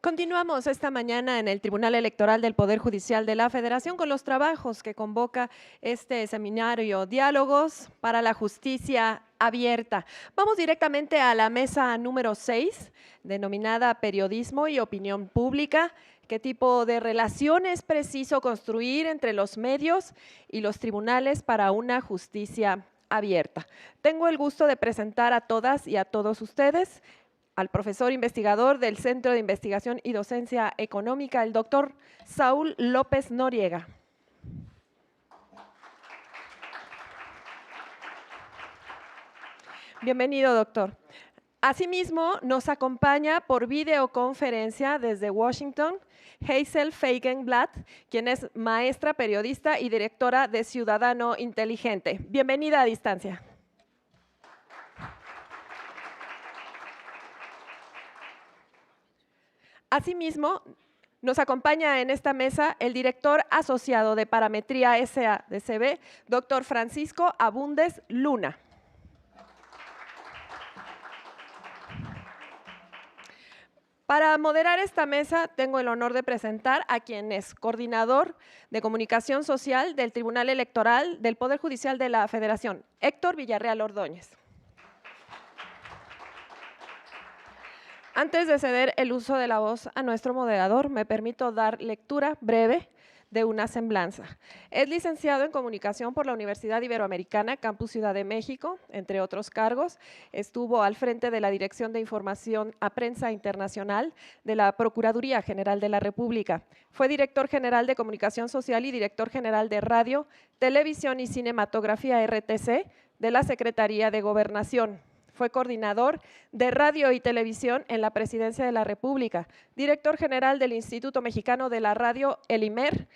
Continuamos esta mañana en el Tribunal Electoral del Poder Judicial de la Federación con los trabajos que convoca este seminario Diálogos para la Justicia Abierta. Vamos directamente a la mesa número 6, denominada Periodismo y Opinión Pública. ¿Qué tipo de relación es preciso construir entre los medios y los tribunales para una justicia abierta? Tengo el gusto de presentar a todas y a todos ustedes al profesor investigador del Centro de Investigación y Docencia Económica, el doctor Saúl López Noriega. Bienvenido, doctor. Asimismo, nos acompaña por videoconferencia desde Washington Hazel Feigenblatt, quien es maestra, periodista y directora de Ciudadano Inteligente. Bienvenida a distancia. Asimismo, nos acompaña en esta mesa el director asociado de Parametría SADCB, doctor Francisco Abundes Luna. Para moderar esta mesa, tengo el honor de presentar a quien es coordinador de comunicación social del Tribunal Electoral del Poder Judicial de la Federación, Héctor Villarreal Ordóñez. Antes de ceder el uso de la voz a nuestro moderador, me permito dar lectura breve de una semblanza. Es licenciado en Comunicación por la Universidad Iberoamericana, Campus Ciudad de México, entre otros cargos. Estuvo al frente de la Dirección de Información a Prensa Internacional de la Procuraduría General de la República. Fue director general de Comunicación Social y director general de Radio, Televisión y Cinematografía RTC de la Secretaría de Gobernación. Fue coordinador de Radio y Televisión en la Presidencia de la República, director general del Instituto Mexicano de la Radio, el IMER,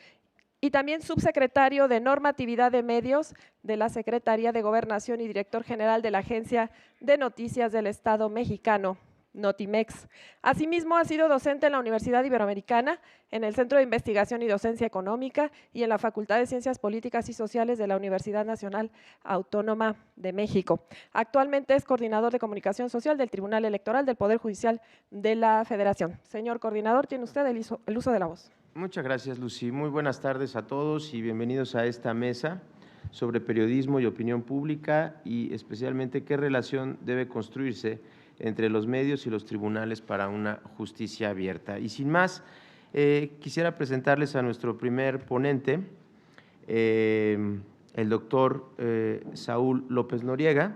y también subsecretario de Normatividad de Medios de la Secretaría de Gobernación y director general de la Agencia de Noticias del Estado Mexicano, Notimex. Asimismo, ha sido docente en la Universidad Iberoamericana, en el Centro de Investigación y Docencia Económica y en la Facultad de Ciencias Políticas y Sociales de la Universidad Nacional Autónoma de México. Actualmente es coordinador de comunicación social del Tribunal Electoral del Poder Judicial de la Federación. Señor coordinador, tiene usted el uso de la voz. Muchas gracias, Lucy. Muy buenas tardes a todos y bienvenidos a esta mesa sobre periodismo y opinión pública y especialmente qué relación debe construirse entre los medios y los tribunales para una justicia abierta. Y sin más, quisiera presentarles a nuestro primer ponente, el doctor Saúl López Noriega.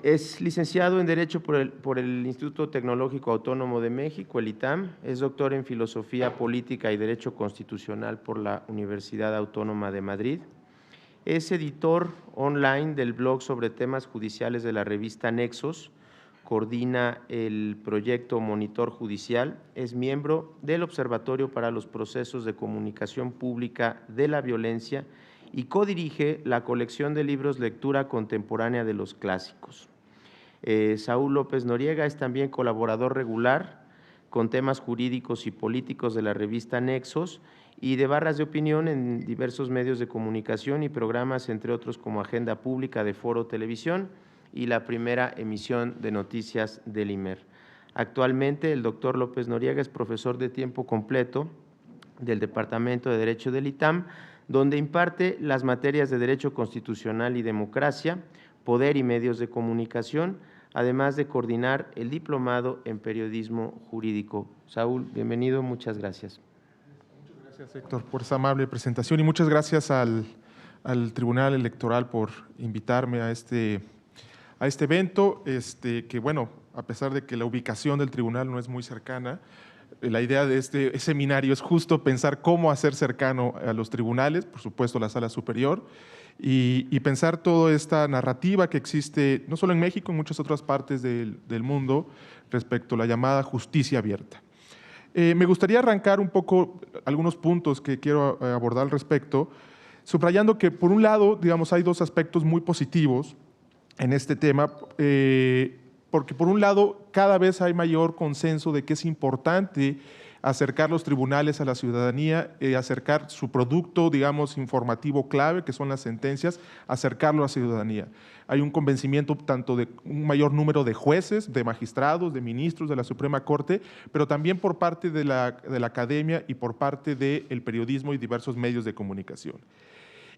Es licenciado en Derecho por el Instituto Tecnológico Autónomo de México, el ITAM. Es doctor en Filosofía Política y Derecho Constitucional por la Universidad Autónoma de Madrid. Es editor online del blog sobre temas judiciales de la revista Nexos. Coordina el proyecto Monitor Judicial, es miembro del Observatorio para los Procesos de Comunicación Pública de la Violencia y codirige la colección de libros Lectura Contemporánea de los Clásicos. Saúl López Noriega es también colaborador regular con temas jurídicos y políticos de la revista Nexos y de barras de opinión en diversos medios de comunicación y programas, entre otros como Agenda Pública de Foro Televisión y la primera emisión de noticias del IMER. Actualmente, el doctor López Noriega es profesor de tiempo completo del Departamento de Derecho del ITAM, donde imparte las materias de Derecho Constitucional y Democracia, Poder y Medios de Comunicación, además de coordinar el diplomado en Periodismo Jurídico. Saúl, bienvenido, muchas gracias. Muchas gracias, Héctor, por esa amable presentación y muchas gracias al Tribunal Electoral por invitarme a este evento, que bueno, a pesar de que la ubicación del tribunal no es muy cercana, la idea de este seminario es justo pensar cómo hacer cercano a los tribunales, por supuesto la sala superior, y pensar toda esta narrativa que existe no solo en México, en muchas otras partes del mundo respecto a la llamada justicia abierta. Me gustaría arrancar un poco algunos puntos que quiero abordar al respecto, subrayando que por un lado, digamos, hay dos aspectos muy positivos en este tema, porque por un lado cada vez hay mayor consenso de que es importante acercar los tribunales a la ciudadanía, acercar su producto, digamos, informativo clave, que son las sentencias, acercarlo a la ciudadanía. Hay un convencimiento tanto de un mayor número de jueces, de magistrados, de ministros de la Suprema Corte, pero también por parte de la academia y por parte del periodismo y diversos medios de comunicación.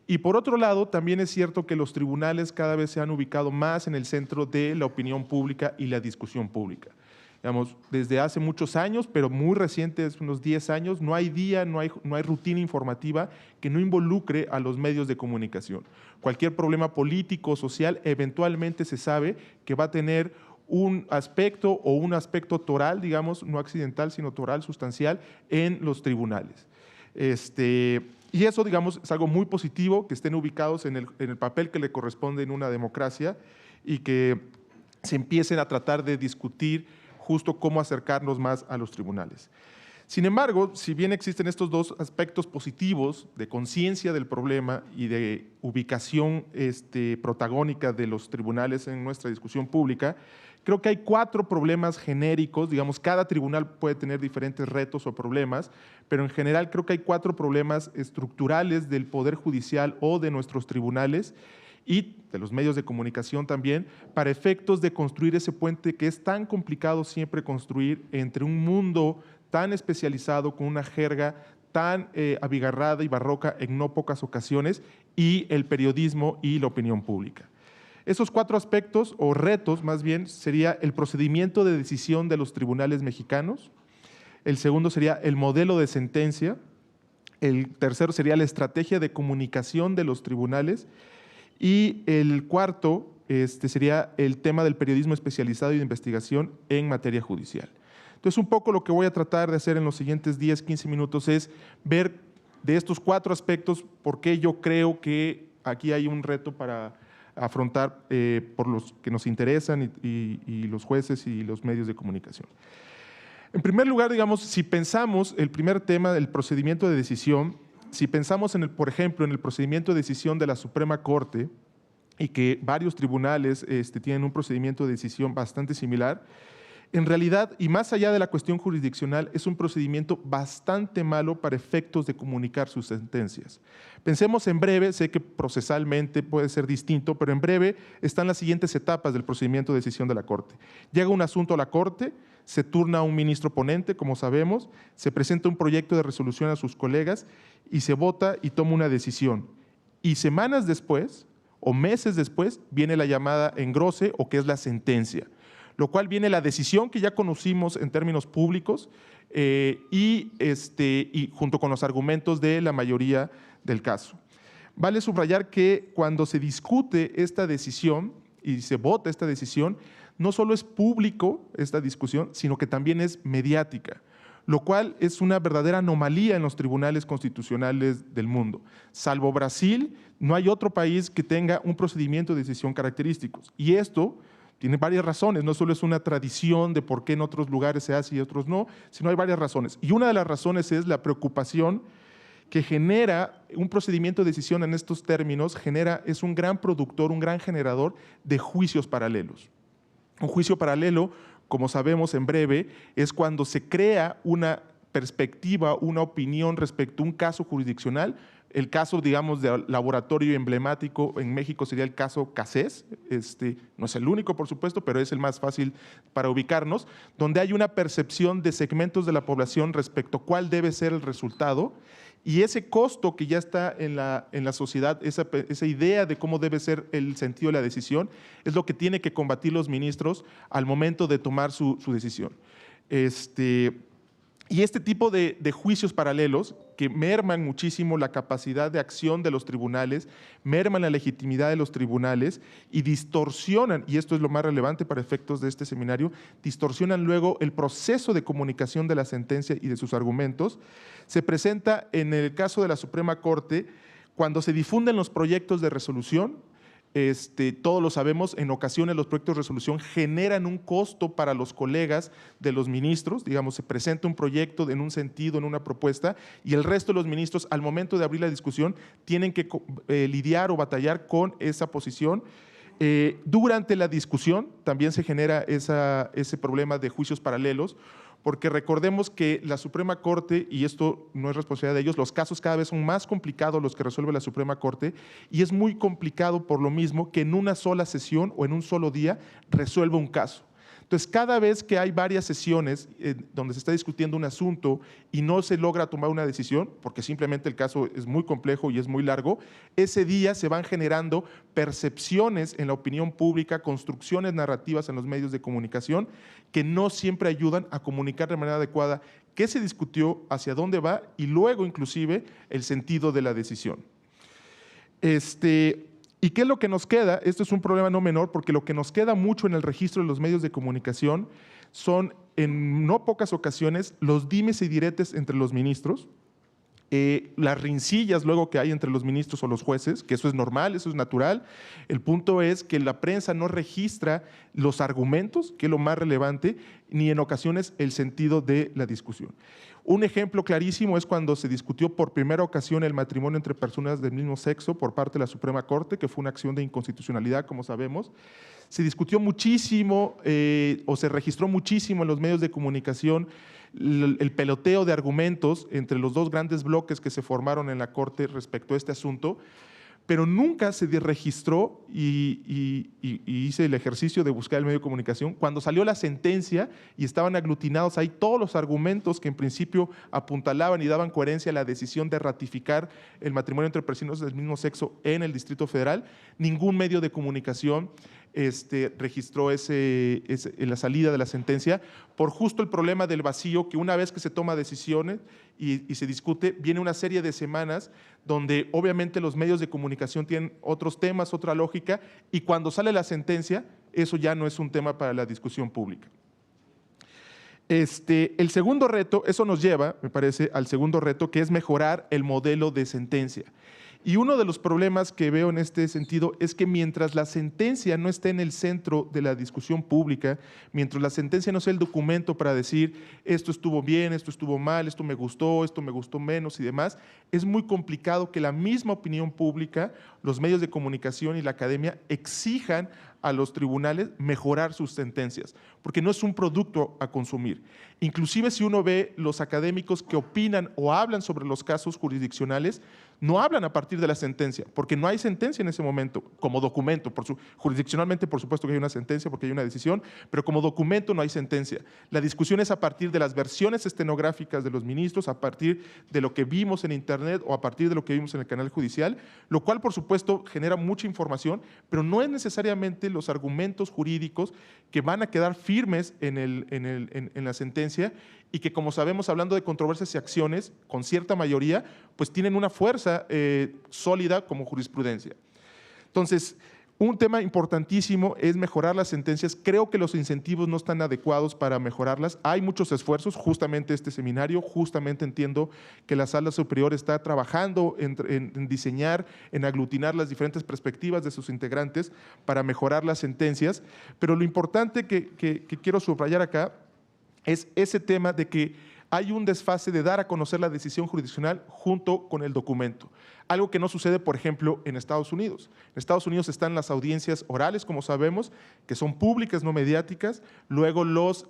Y por otro lado, también es cierto que los tribunales cada vez se han ubicado más en el centro de la opinión pública y la discusión pública. Digamos, desde hace muchos años, pero muy recientes, unos 10 años, no hay día, no hay rutina informativa que no involucre a los medios de comunicación. Cualquier problema político o social eventualmente se sabe que va a tener un aspecto o un aspecto toral, digamos, no accidental, sino toral, sustancial, en los tribunales. Y eso, digamos, es algo muy positivo, que estén ubicados en el papel que le corresponde en una democracia y que se empiecen a tratar de discutir justo cómo acercarnos más a los tribunales. Sin embargo, si bien existen estos dos aspectos positivos de conciencia del problema y de ubicación protagónica de los tribunales en nuestra discusión pública, creo que hay 4 problemas genéricos, digamos, cada tribunal puede tener diferentes retos o problemas, pero en general creo que hay 4 problemas estructurales del Poder Judicial o de nuestros tribunales y de los medios de comunicación también, para efectos de construir ese puente que es tan complicado siempre construir entre un mundo tan especializado, con una jerga tan abigarrada y barroca en no pocas ocasiones, y el periodismo y la opinión pública. Esos 4 aspectos, o retos más bien, sería el procedimiento de decisión de los tribunales mexicanos, el segundo sería el modelo de sentencia, el tercero sería la estrategia de comunicación de los tribunales, y el cuarto sería el tema del periodismo especializado y de investigación en materia judicial. Entonces, un poco lo que voy a tratar de hacer en los siguientes 10, 15 minutos es ver de estos 4 aspectos por qué yo creo que aquí hay un reto para afrontar por los que nos interesan y los jueces y los medios de comunicación. En primer lugar, digamos, si pensamos el primer tema del procedimiento de decisión, si pensamos, por ejemplo, en el procedimiento de decisión de la Suprema Corte y que varios tribunales tienen un procedimiento de decisión bastante similar, en realidad, y más allá de la cuestión jurisdiccional, es un procedimiento bastante malo para efectos de comunicar sus sentencias. Pensemos en breve, sé que procesalmente puede ser distinto, pero en breve están las siguientes etapas del procedimiento de decisión de la Corte. Llega un asunto a la Corte, se turna a un ministro ponente, como sabemos, se presenta un proyecto de resolución a sus colegas y se vota y toma una decisión. Y semanas después, o meses después, viene la llamada engrose o que es la sentencia, lo cual viene la decisión que ya conocimos en términos públicos y junto con los argumentos de la mayoría del caso. Vale subrayar que cuando se discute esta decisión y se vota esta decisión, no solo es público esta discusión, sino que también es mediática, lo cual es una verdadera anomalía en los tribunales constitucionales del mundo. Salvo Brasil, no hay otro país que tenga un procedimiento de decisión característicos. Y esto tiene varias razones, no solo es una tradición de por qué en otros lugares se hace y otros no, sino hay varias razones. Y una de las razones es la preocupación que genera un procedimiento de decisión en estos términos, es un gran productor, un gran generador de juicios paralelos. Un juicio paralelo, como sabemos en breve, es cuando se crea una perspectiva, una opinión respecto a un caso jurisdiccional. El caso, digamos, de laboratorio emblemático en México sería el caso Cassés. No es el único, por supuesto, pero es el más fácil para ubicarnos, donde hay una percepción de segmentos de la población respecto a cuál debe ser el resultado. Y ese costo que ya está en la sociedad, esa idea de cómo debe ser el sentido de la decisión, es lo que tienen que combatir los ministros al momento de tomar su decisión. Y este tipo de juicios paralelos que merman muchísimo la capacidad de acción de los tribunales, merman la legitimidad de los tribunales y distorsionan, y esto es lo más relevante para efectos de este seminario, distorsionan luego el proceso de comunicación de la sentencia y de sus argumentos. Se presenta en el caso de la Suprema Corte cuando se difunden los proyectos de resolución. Todos lo sabemos, en ocasiones los proyectos de resolución generan un costo para los colegas de los ministros, digamos, se presenta un proyecto en un sentido, en una propuesta, y el resto de los ministros, al momento de abrir la discusión, tienen que lidiar o batallar con esa posición. Durante la discusión también se genera ese problema de juicios paralelos, porque recordemos que la Suprema Corte, y esto no es responsabilidad de ellos, los casos cada vez son más complicados los que resuelve la Suprema Corte, y es muy complicado por lo mismo que en una sola sesión o en un solo día resuelva un caso. Entonces, cada vez que hay varias sesiones donde se está discutiendo un asunto y no se logra tomar una decisión, porque simplemente el caso es muy complejo y es muy largo, ese día se van generando percepciones en la opinión pública, construcciones narrativas en los medios de comunicación que no siempre ayudan a comunicar de manera adecuada qué se discutió, hacia dónde va y luego inclusive el sentido de la decisión. ¿Y qué es lo que nos queda? Esto es un problema no menor, porque lo que nos queda mucho en el registro de los medios de comunicación son, en no pocas ocasiones, los dimes y diretes entre los ministros, las rencillas luego que hay entre los ministros o los jueces, que eso es normal, eso es natural. El punto es que la prensa no registra los argumentos, que es lo más relevante, ni en ocasiones el sentido de la discusión. Un ejemplo clarísimo es cuando se discutió por primera ocasión el matrimonio entre personas del mismo sexo por parte de la Suprema Corte, que fue una acción de inconstitucionalidad, como sabemos. Se discutió muchísimo o se registró muchísimo en los medios de comunicación el peloteo de argumentos entre los dos grandes bloques que se formaron en la Corte respecto a este asunto, pero nunca se registró y hice el ejercicio de buscar el medio de comunicación. Cuando salió la sentencia y estaban aglutinados ahí todos los argumentos que en principio apuntalaban y daban coherencia a la decisión de ratificar el matrimonio entre personas del mismo sexo en el Distrito Federal, ningún medio de comunicación registró la salida de la sentencia por justo el problema del vacío, que una vez que se toma decisiones y se discute, viene una serie de semanas donde obviamente los medios de comunicación tienen otros temas, otra lógica, y cuando sale la sentencia, eso ya no es un tema para la discusión pública. El segundo reto, eso nos lleva, me parece, al segundo reto, que es mejorar el modelo de sentencia. Y uno de los problemas que veo en este sentido es que mientras la sentencia no esté en el centro de la discusión pública, mientras la sentencia no sea el documento para decir esto estuvo bien, esto estuvo mal, esto me gustó menos y demás, es muy complicado que la misma opinión pública, los medios de comunicación y la academia exijan a los tribunales mejorar sus sentencias, porque no es un producto a consumir. Inclusive si uno ve los académicos que opinan o hablan sobre los casos jurisdiccionales, no hablan a partir de la sentencia, porque no hay sentencia en ese momento como documento. Jurisdiccionalmente, por supuesto que hay una sentencia porque hay una decisión, pero como documento no hay sentencia. La discusión es a partir de las versiones estenográficas de los ministros, a partir de lo que vimos en internet o a partir de lo que vimos en el canal judicial, lo cual, por supuesto, genera mucha información, pero no es necesariamente los argumentos jurídicos que van a quedar firmes en la sentencia y que, como sabemos, hablando de controversias y acciones, con cierta mayoría, pues tienen una fuerza sólida como jurisprudencia. Entonces, un tema importantísimo es mejorar las sentencias. Creo que los incentivos no están adecuados para mejorarlas. Hay muchos esfuerzos, justamente este seminario, justamente entiendo que la Sala Superior está trabajando en diseñar, en aglutinar las diferentes perspectivas de sus integrantes para mejorar las sentencias, pero lo importante que quiero subrayar acá es ese tema de que hay un desfase de dar a conocer la decisión jurisdiccional junto con el documento. Algo que no sucede, por ejemplo, en Estados Unidos. En Estados Unidos están las audiencias orales, como sabemos, que son públicas, no mediáticas. Luego los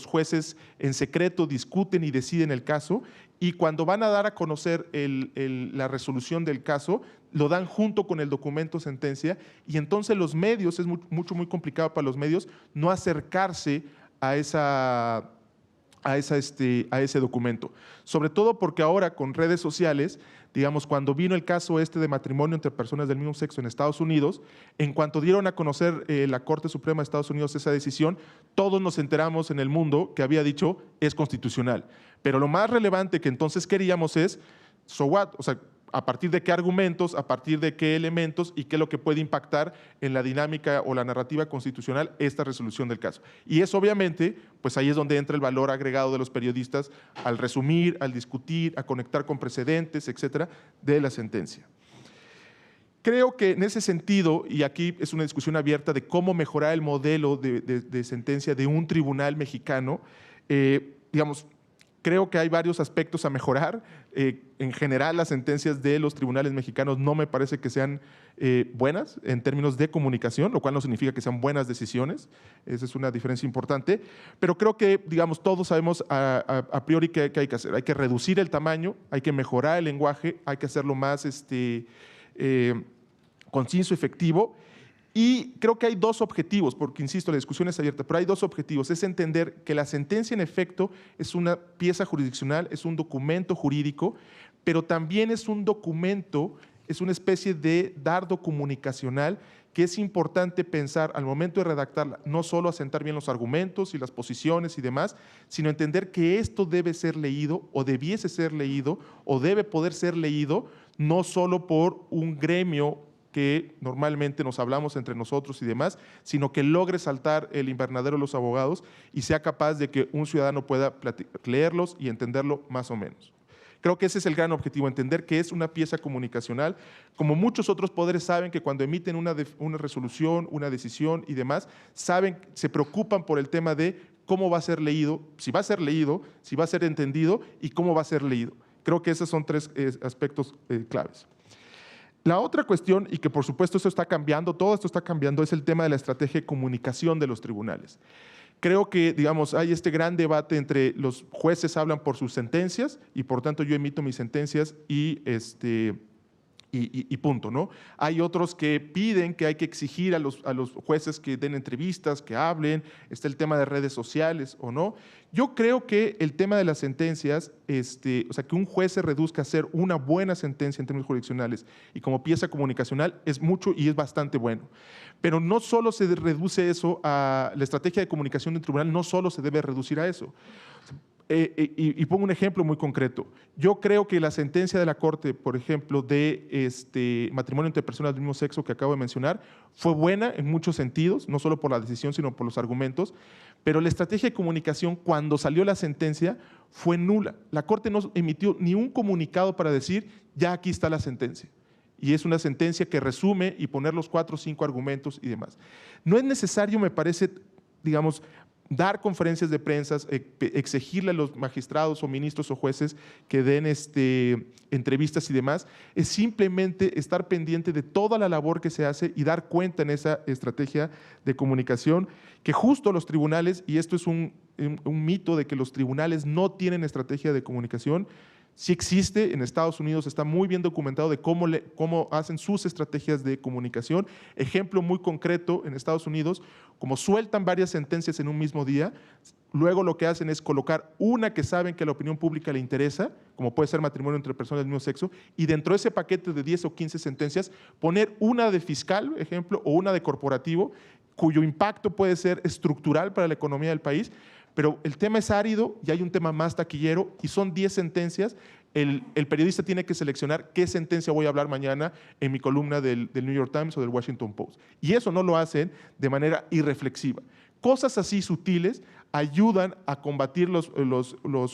jueces en secreto discuten y deciden el caso. Y cuando van a dar a conocer la resolución del caso, lo dan junto con el documento sentencia. Y entonces los medios, es muy complicado para los medios no acercarse a ese documento. Sobre todo porque ahora con redes sociales, digamos, cuando vino el caso de matrimonio entre personas del mismo sexo en Estados Unidos, en cuanto dieron a conocer la Corte Suprema de Estados Unidos esa decisión, todos nos enteramos en el mundo que había dicho es constitucional. Pero lo más relevante que entonces queríamos es, so what? O sea, a partir de qué argumentos, a partir de qué elementos y qué es lo que puede impactar en la dinámica o la narrativa constitucional esta resolución del caso. Y eso obviamente, pues ahí es donde entra el valor agregado de los periodistas al resumir, al discutir, a conectar con precedentes, etcétera, de la sentencia. Creo que en ese sentido, y aquí es una discusión abierta de cómo mejorar el modelo de sentencia de un tribunal mexicano, digamos, Creo que hay varios aspectos a mejorar. En general, las sentencias de los tribunales mexicanos no me parece que sean buenas en términos de comunicación, lo cual no significa que sean buenas decisiones. Esa es una diferencia importante. Pero creo que, digamos, todos sabemos a priori qué hay que hacer. Hay que reducir el tamaño, hay que mejorar el lenguaje, hay que hacerlo más conciso, efectivo. Y creo que hay dos objetivos, porque insisto, la discusión es abierta, pero hay dos objetivos. Es entender que la sentencia en efecto es una pieza jurisdiccional, es un documento jurídico, pero también es un documento, es una especie de dardo comunicacional que es importante pensar al momento de redactarla, no solo asentar bien los argumentos y las posiciones y demás, sino entender que esto debe ser leído o debiese ser leído o debe poder ser leído no solo por un gremio que normalmente nos hablamos entre nosotros y demás, sino que logre saltar el invernadero de los abogados y sea capaz de que un ciudadano pueda leerlos y entenderlo más o menos. Creo que ese es el gran objetivo, entender que es una pieza comunicacional. Como muchos otros poderes saben que cuando emiten una resolución, una decisión y demás, saben, se preocupan por el tema de cómo va a ser leído, si va a ser entendido y cómo va a ser leído. Creo que esos son tres aspectos claves. La otra cuestión, y que por supuesto esto está cambiando, todo esto está cambiando, es el tema de la estrategia de comunicación de los tribunales. Creo que, digamos, hay este gran debate entre los jueces hablan por sus sentencias y por tanto yo emito mis sentencias y punto, ¿no? Hay otros que piden que hay que exigir a los jueces que den entrevistas, que hablen, está el tema de redes sociales o no. Yo creo que el tema de las sentencias, o sea, que un juez se reduzca a hacer una buena sentencia en términos jurisdiccionales y como pieza comunicacional es mucho y es bastante bueno. Pero no solo se reduce eso a la estrategia de comunicación del tribunal, no solo se debe reducir a eso. Y pongo un ejemplo muy concreto. Yo creo que la sentencia de la Corte, por ejemplo, de matrimonio entre personas del mismo sexo que acabo de mencionar, fue buena en muchos sentidos, no solo por la decisión, sino por los argumentos, pero la estrategia de comunicación, cuando salió la sentencia, fue nula. La Corte no emitió ni un comunicado para decir, ya aquí está la sentencia. Y es una sentencia que resume y poner los 4 o 5 argumentos y demás. No es necesario, me parece, digamos, dar conferencias de prensa, exigirle a los magistrados o ministros o jueces que den entrevistas y demás, es simplemente estar pendiente de toda la labor que se hace y dar cuenta en esa estrategia de comunicación que justo los tribunales, y esto es un mito de que los tribunales no tienen estrategia de comunicación, sí existe, en Estados Unidos está muy bien documentado de cómo hacen sus estrategias de comunicación. Ejemplo muy concreto, en Estados Unidos, como sueltan varias sentencias en un mismo día, luego lo que hacen es colocar una que saben que a la opinión pública le interesa, como puede ser matrimonio entre personas del mismo sexo, y dentro de ese paquete de 10 o 15 sentencias, poner una de fiscal, ejemplo, o una de corporativo, cuyo impacto puede ser estructural para la economía del país. Pero el tema es árido y hay un tema más taquillero y son 10 sentencias. El periodista tiene que seleccionar qué sentencia voy a hablar mañana en mi columna del New York Times o del Washington Post. Y eso no lo hacen de manera irreflexiva. Cosas así sutiles ayudan a combatir los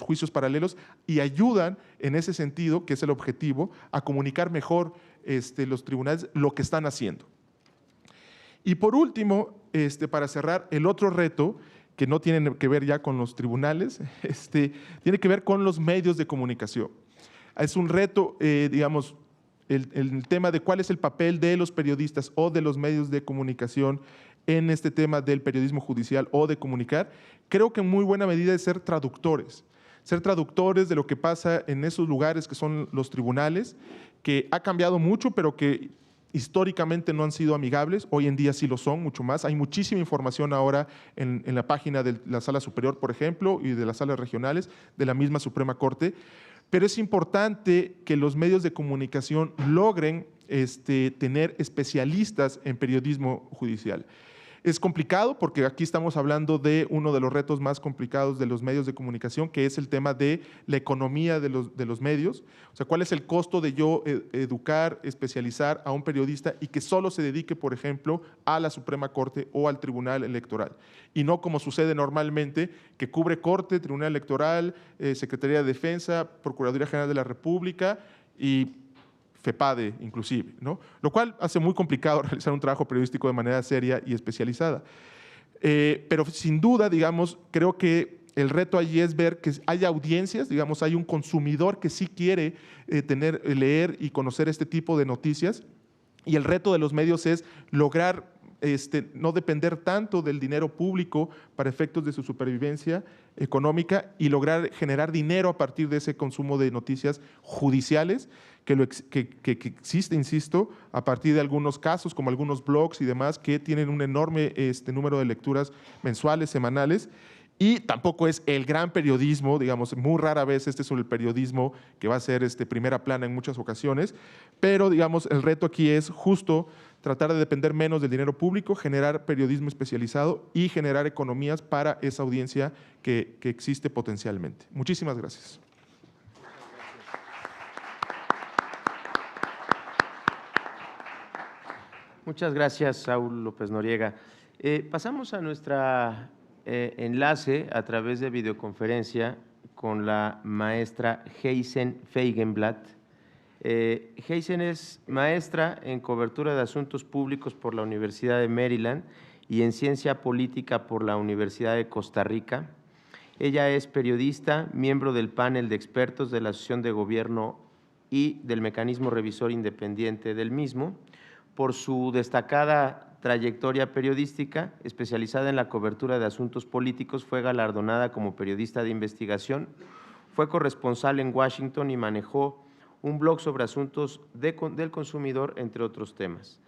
juicios paralelos y ayudan en ese sentido, que es el objetivo, a comunicar mejor los tribunales lo que están haciendo. Y por último, para cerrar, el otro reto que no tienen que ver ya con los tribunales, tiene que ver con los medios de comunicación. Es un reto, digamos, el tema de cuál es el papel de los periodistas o de los medios de comunicación en este tema del periodismo judicial o de comunicar. Creo que en muy buena medida es ser traductores de lo que pasa en esos lugares que son los tribunales, que ha cambiado mucho, pero que históricamente no han sido amigables, hoy en día sí lo son mucho más. Hay muchísima información ahora en la página de la Sala Superior, por ejemplo, y de las salas regionales de la misma Suprema Corte, pero es importante que los medios de comunicación logren tener especialistas en periodismo judicial. Es complicado porque aquí estamos hablando de uno de los retos más complicados de los medios de comunicación, que es el tema de la economía de los medios. O sea, ¿cuál es el costo de yo educar, especializar a un periodista y que solo se dedique, por ejemplo, a la Suprema Corte o al Tribunal Electoral? Y no como sucede normalmente, que cubre Corte, Tribunal Electoral, Secretaría de Defensa, Procuraduría General de la República y FEPADE inclusive, ¿no? Lo cual hace muy complicado realizar un trabajo periodístico de manera seria y especializada. Pero sin duda, digamos, creo que el reto allí es ver que hay audiencias, digamos, hay un consumidor que sí quiere leer y conocer este tipo de noticias, y el reto de los medios es lograr no depender tanto del dinero público para efectos de su supervivencia económica y lograr generar dinero a partir de ese consumo de noticias judiciales que existe, insisto, a partir de algunos casos, como algunos blogs y demás, que tienen un enorme número de lecturas mensuales, semanales. Y tampoco es el gran periodismo, digamos, muy rara vez este es el periodismo que va a ser primera plana en muchas ocasiones, pero digamos, el reto aquí es justo tratar de depender menos del dinero público, generar periodismo especializado y generar economías para esa audiencia que existe potencialmente. Muchísimas gracias. Muchas gracias, Saúl López Noriega. Pasamos a nuestra enlace a través de videoconferencia con la maestra Heisen Feigenblatt. Heisen es maestra en cobertura de asuntos públicos por la Universidad de Maryland y en ciencia política por la Universidad de Costa Rica. Ella es periodista, miembro del panel de expertos de la Asociación de Gobierno y del Mecanismo Revisor Independiente del mismo. Por su destacada trayectoria periodística, especializada en la cobertura de asuntos políticos, fue galardonada como periodista de investigación, fue corresponsal en Washington y manejó un blog sobre asuntos del consumidor, entre otros temas.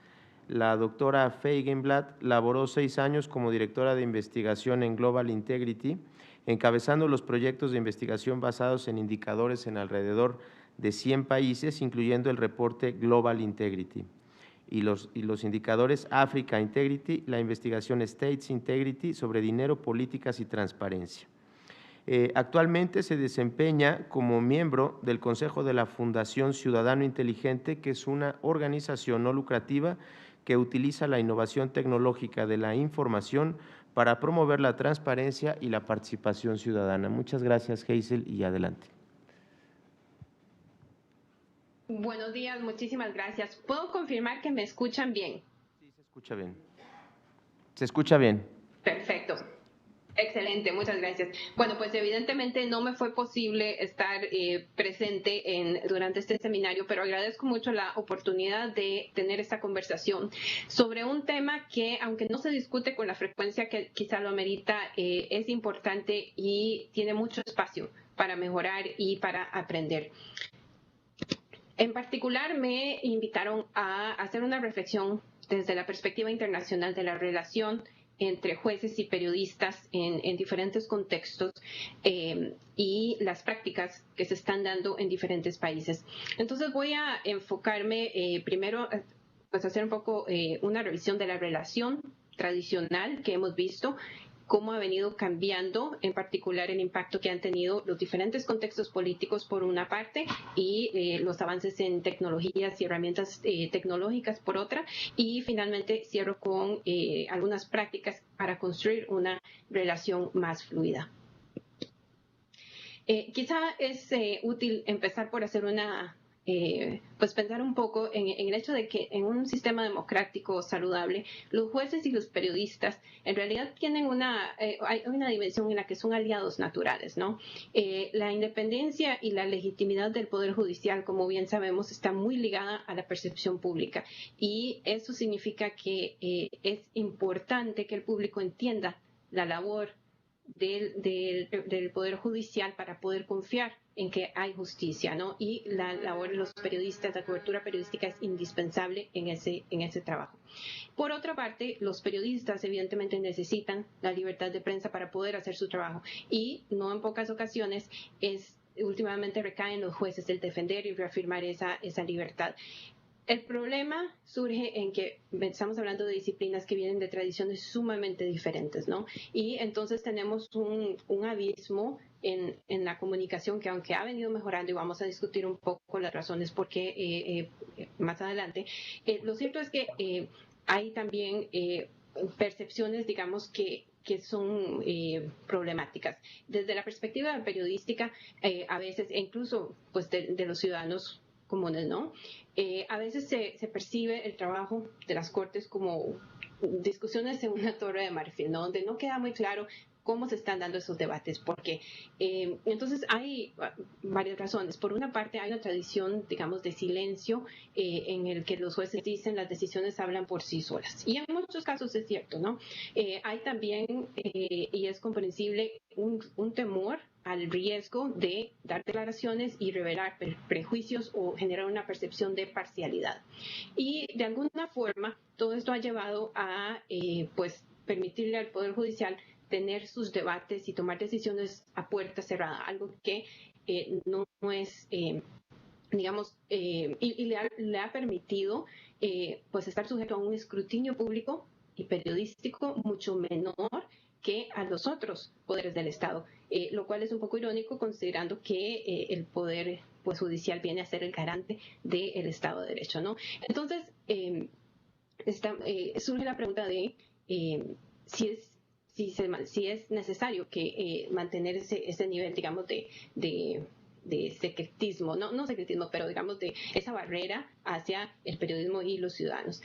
La doctora Feigenblatt laboró 6 años como directora de investigación en Global Integrity, encabezando los proyectos de investigación basados en indicadores en alrededor de 100 países, incluyendo el reporte Global Integrity. Y los indicadores Africa Integrity, la investigación States Integrity sobre dinero, políticas y transparencia. Actualmente se desempeña como miembro del Consejo de la Fundación Ciudadano Inteligente, que es una organización no lucrativa que utiliza la innovación tecnológica de la información para promover la transparencia y la participación ciudadana. Muchas gracias, Hazel, y adelante. Buenos días, muchísimas gracias. ¿Puedo confirmar que me escuchan bien? Sí, se escucha bien. Se escucha bien. Perfecto. Excelente, muchas gracias. Bueno, pues evidentemente no me fue posible estar presente durante este seminario, pero agradezco mucho la oportunidad de tener esta conversación sobre un tema que, aunque no se discute con la frecuencia que quizá lo amerita, es importante y tiene mucho espacio para mejorar y para aprender. En particular, me invitaron a hacer una reflexión desde la perspectiva internacional de la relación entre jueces y periodistas en diferentes contextos y las prácticas que se están dando en diferentes países. Entonces voy a enfocarme primero, pues hacer un poco una revisión de la relación tradicional que hemos visto, cómo ha venido cambiando, en particular el impacto que han tenido los diferentes contextos políticos por una parte y los avances en tecnologías y herramientas tecnológicas por otra, y finalmente cierro con algunas prácticas para construir una relación más fluida. Quizá es útil empezar por hacer pues pensar un poco en el hecho de que en un sistema democrático saludable, los jueces y los periodistas en realidad tienen hay una dimensión en la que son aliados naturales, ¿no? La independencia y la legitimidad del Poder Judicial, como bien sabemos, está muy ligada a la percepción pública, y eso significa que es importante que el público entienda la labor del Poder Judicial para poder confiar en que hay justicia, ¿no? Y la labor de los periodistas, la cobertura periodística es indispensable en ese trabajo. Por otra parte, los periodistas evidentemente necesitan la libertad de prensa para poder hacer su trabajo, y no en pocas ocasiones últimamente recae en los jueces el defender y reafirmar esa libertad. El problema surge en que estamos hablando de disciplinas que vienen de tradiciones sumamente diferentes, ¿no? Y entonces tenemos un abismo en la comunicación que, aunque ha venido mejorando, y vamos a discutir un poco las razones por qué más adelante, lo cierto es que hay también percepciones, digamos, que son problemáticas. Desde la perspectiva periodística, a veces, e incluso pues de los ciudadanos comunes, ¿no? A veces se percibe el trabajo de las cortes como discusiones en una torre de marfil, ¿no? Donde no queda muy claro cómo se están dando esos debates, porque entonces hay varias razones. Por una parte, hay una tradición, digamos, de silencio en el que los jueces dicen las decisiones hablan por sí solas. Y en muchos casos es cierto, ¿no? Hay también, y es comprensible, un temor al riesgo de dar declaraciones y revelar prejuicios o generar una percepción de parcialidad. Y de alguna forma, todo esto ha llevado a, pues, permitirle al Poder Judicial tener sus debates y tomar decisiones a puerta cerrada, algo que no es, digamos, y le ha permitido pues estar sujeto a un escrutinio público y periodístico mucho menor que a los otros poderes del Estado, lo cual es un poco irónico considerando que el poder pues, judicial viene a ser el garante del Estado de Derecho, ¿no? Entonces, surge la pregunta de si es necesario que mantener ese nivel, digamos, de secretismo, no secretismo, pero digamos de esa barrera hacia el periodismo y los ciudadanos.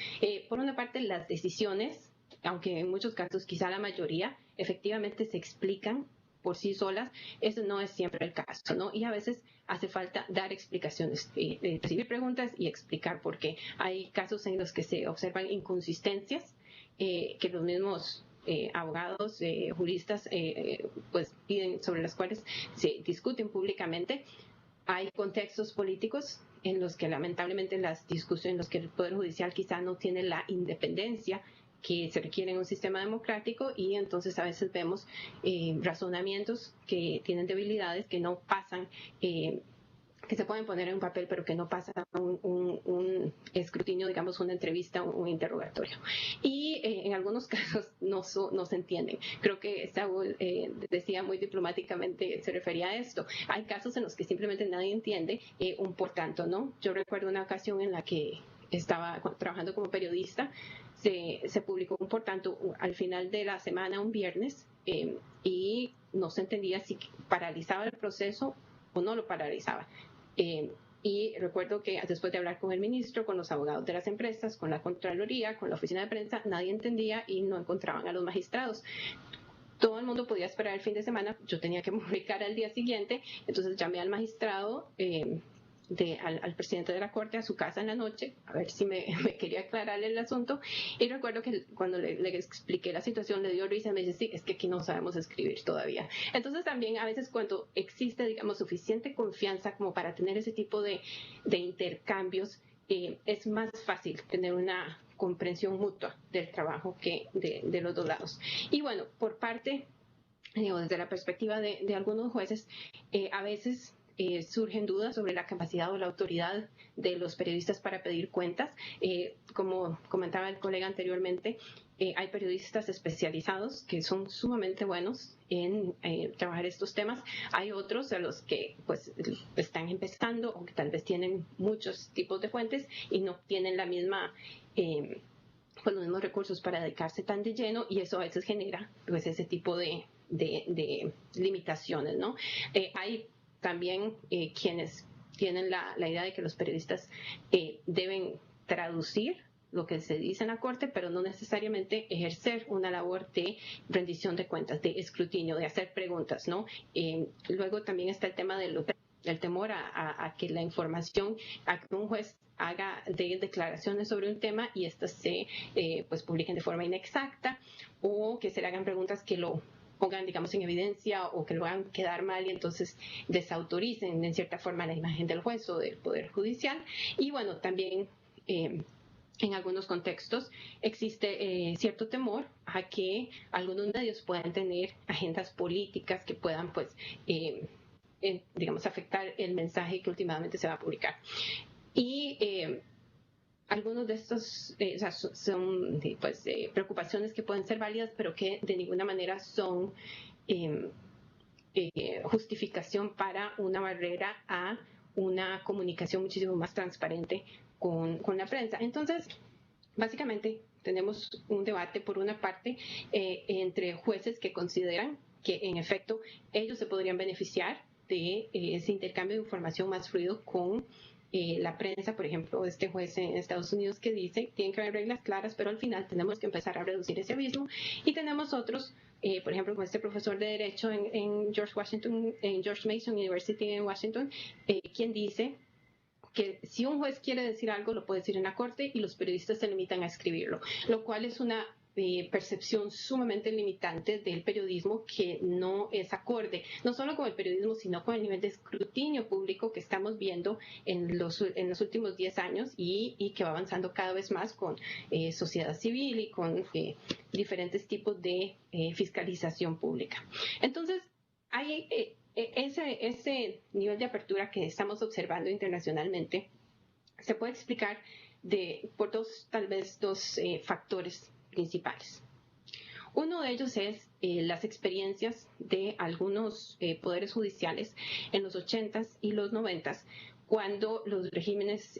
Por una parte, las decisiones, aunque en muchos casos, quizá la mayoría, efectivamente se explican por sí solas, eso no es siempre el caso, ¿no? Y a veces hace falta dar explicaciones, recibir preguntas y explicar por qué. Hay casos en los que se observan inconsistencias que los mismos abogados, juristas, pues piden, sobre las cuales se discuten públicamente. Hay contextos políticos en los que lamentablemente las discusiones, en los que el Poder Judicial quizá no tiene la independencia que se requiere en un sistema democrático y entonces a veces vemos razonamientos que tienen debilidades, que no pasan, que se pueden poner en un papel, pero que no pasan un escrutinio, digamos, una entrevista, un interrogatorio. Y en algunos casos no se entienden. Creo que Saúl decía muy diplomáticamente, se refería a esto. Hay casos en los que simplemente nadie entiende un por tanto, ¿no? Yo recuerdo una ocasión en la que estaba trabajando como periodista, se publicó un por tanto al final de la semana, un viernes, y no se entendía si paralizaba el proceso o no lo paralizaba. Y recuerdo que después de hablar con el ministro, con los abogados de las empresas, con la Contraloría, con la oficina de prensa, nadie entendía y no encontraban a los magistrados. Todo el mundo podía esperar el fin de semana, yo tenía que publicar al día siguiente, entonces llamé al magistrado, al presidente de la Corte a su casa en la noche, a ver si me quería aclarar el asunto, y recuerdo que cuando le expliqué la situación le dio risa y me dice, sí, es que aquí no sabemos escribir todavía. Entonces también a veces cuando existe, digamos, suficiente confianza como para tener ese tipo de intercambios, es más fácil tener una comprensión mutua del trabajo que de los dos lados. Y bueno, por parte, desde la perspectiva de algunos jueces, a veces surgen dudas sobre la capacidad o la autoridad de los periodistas para pedir cuentas. Como comentaba el colega anteriormente, hay periodistas especializados que son sumamente buenos en trabajar estos temas. Hay otros a los que pues están empezando o que tal vez tienen muchos tipos de fuentes y no tienen la misma con los mismos recursos para dedicarse tan de lleno, y eso a veces genera pues ese tipo de limitaciones, ¿no? Hay también quienes tienen la idea de que los periodistas deben traducir lo que se dice en la Corte, pero no necesariamente ejercer una labor de rendición de cuentas, de escrutinio, de hacer preguntas, ¿no? Luego también está el tema del temor a que la información, a que un juez haga declaraciones sobre un tema y estas se pues publiquen de forma inexacta, o que se le hagan preguntas que lo pongan, digamos, en evidencia o que lo hagan quedar mal y entonces desautoricen en cierta forma la imagen del juez o del Poder Judicial. Y bueno, también en algunos contextos existe cierto temor a que algunos medios puedan tener agendas políticas que puedan, pues, digamos, afectar el mensaje que últimamente se va a publicar. Y algunos de estos o sea, son pues, preocupaciones que pueden ser válidas, pero que de ninguna manera son justificación para una barrera a una comunicación muchísimo más transparente con la prensa. Entonces, básicamente tenemos un debate, por una parte, entre jueces que consideran que en efecto ellos se podrían beneficiar de ese intercambio de información más fluido con la prensa, por ejemplo, este juez en Estados Unidos que dice tienen que haber reglas claras, pero al final tenemos que empezar a reducir ese abismo. Y tenemos otros, por ejemplo, como este profesor de Derecho en George Mason University en Washington, quien dice que si un juez quiere decir algo, lo puede decir en la corte y los periodistas se limitan a escribirlo, lo cual es una percepción sumamente limitante del periodismo que no es acorde, no solo con el periodismo, sino con el nivel de escrutinio público que estamos viendo en los últimos 10 años y que va avanzando cada vez más con sociedad civil y con diferentes tipos de fiscalización pública. Entonces, hay ese nivel de apertura que estamos observando internacionalmente se puede explicar por tal vez dos factores principales. Uno de ellos es las experiencias de algunos poderes judiciales en los 80s y los 90s, cuando los regímenes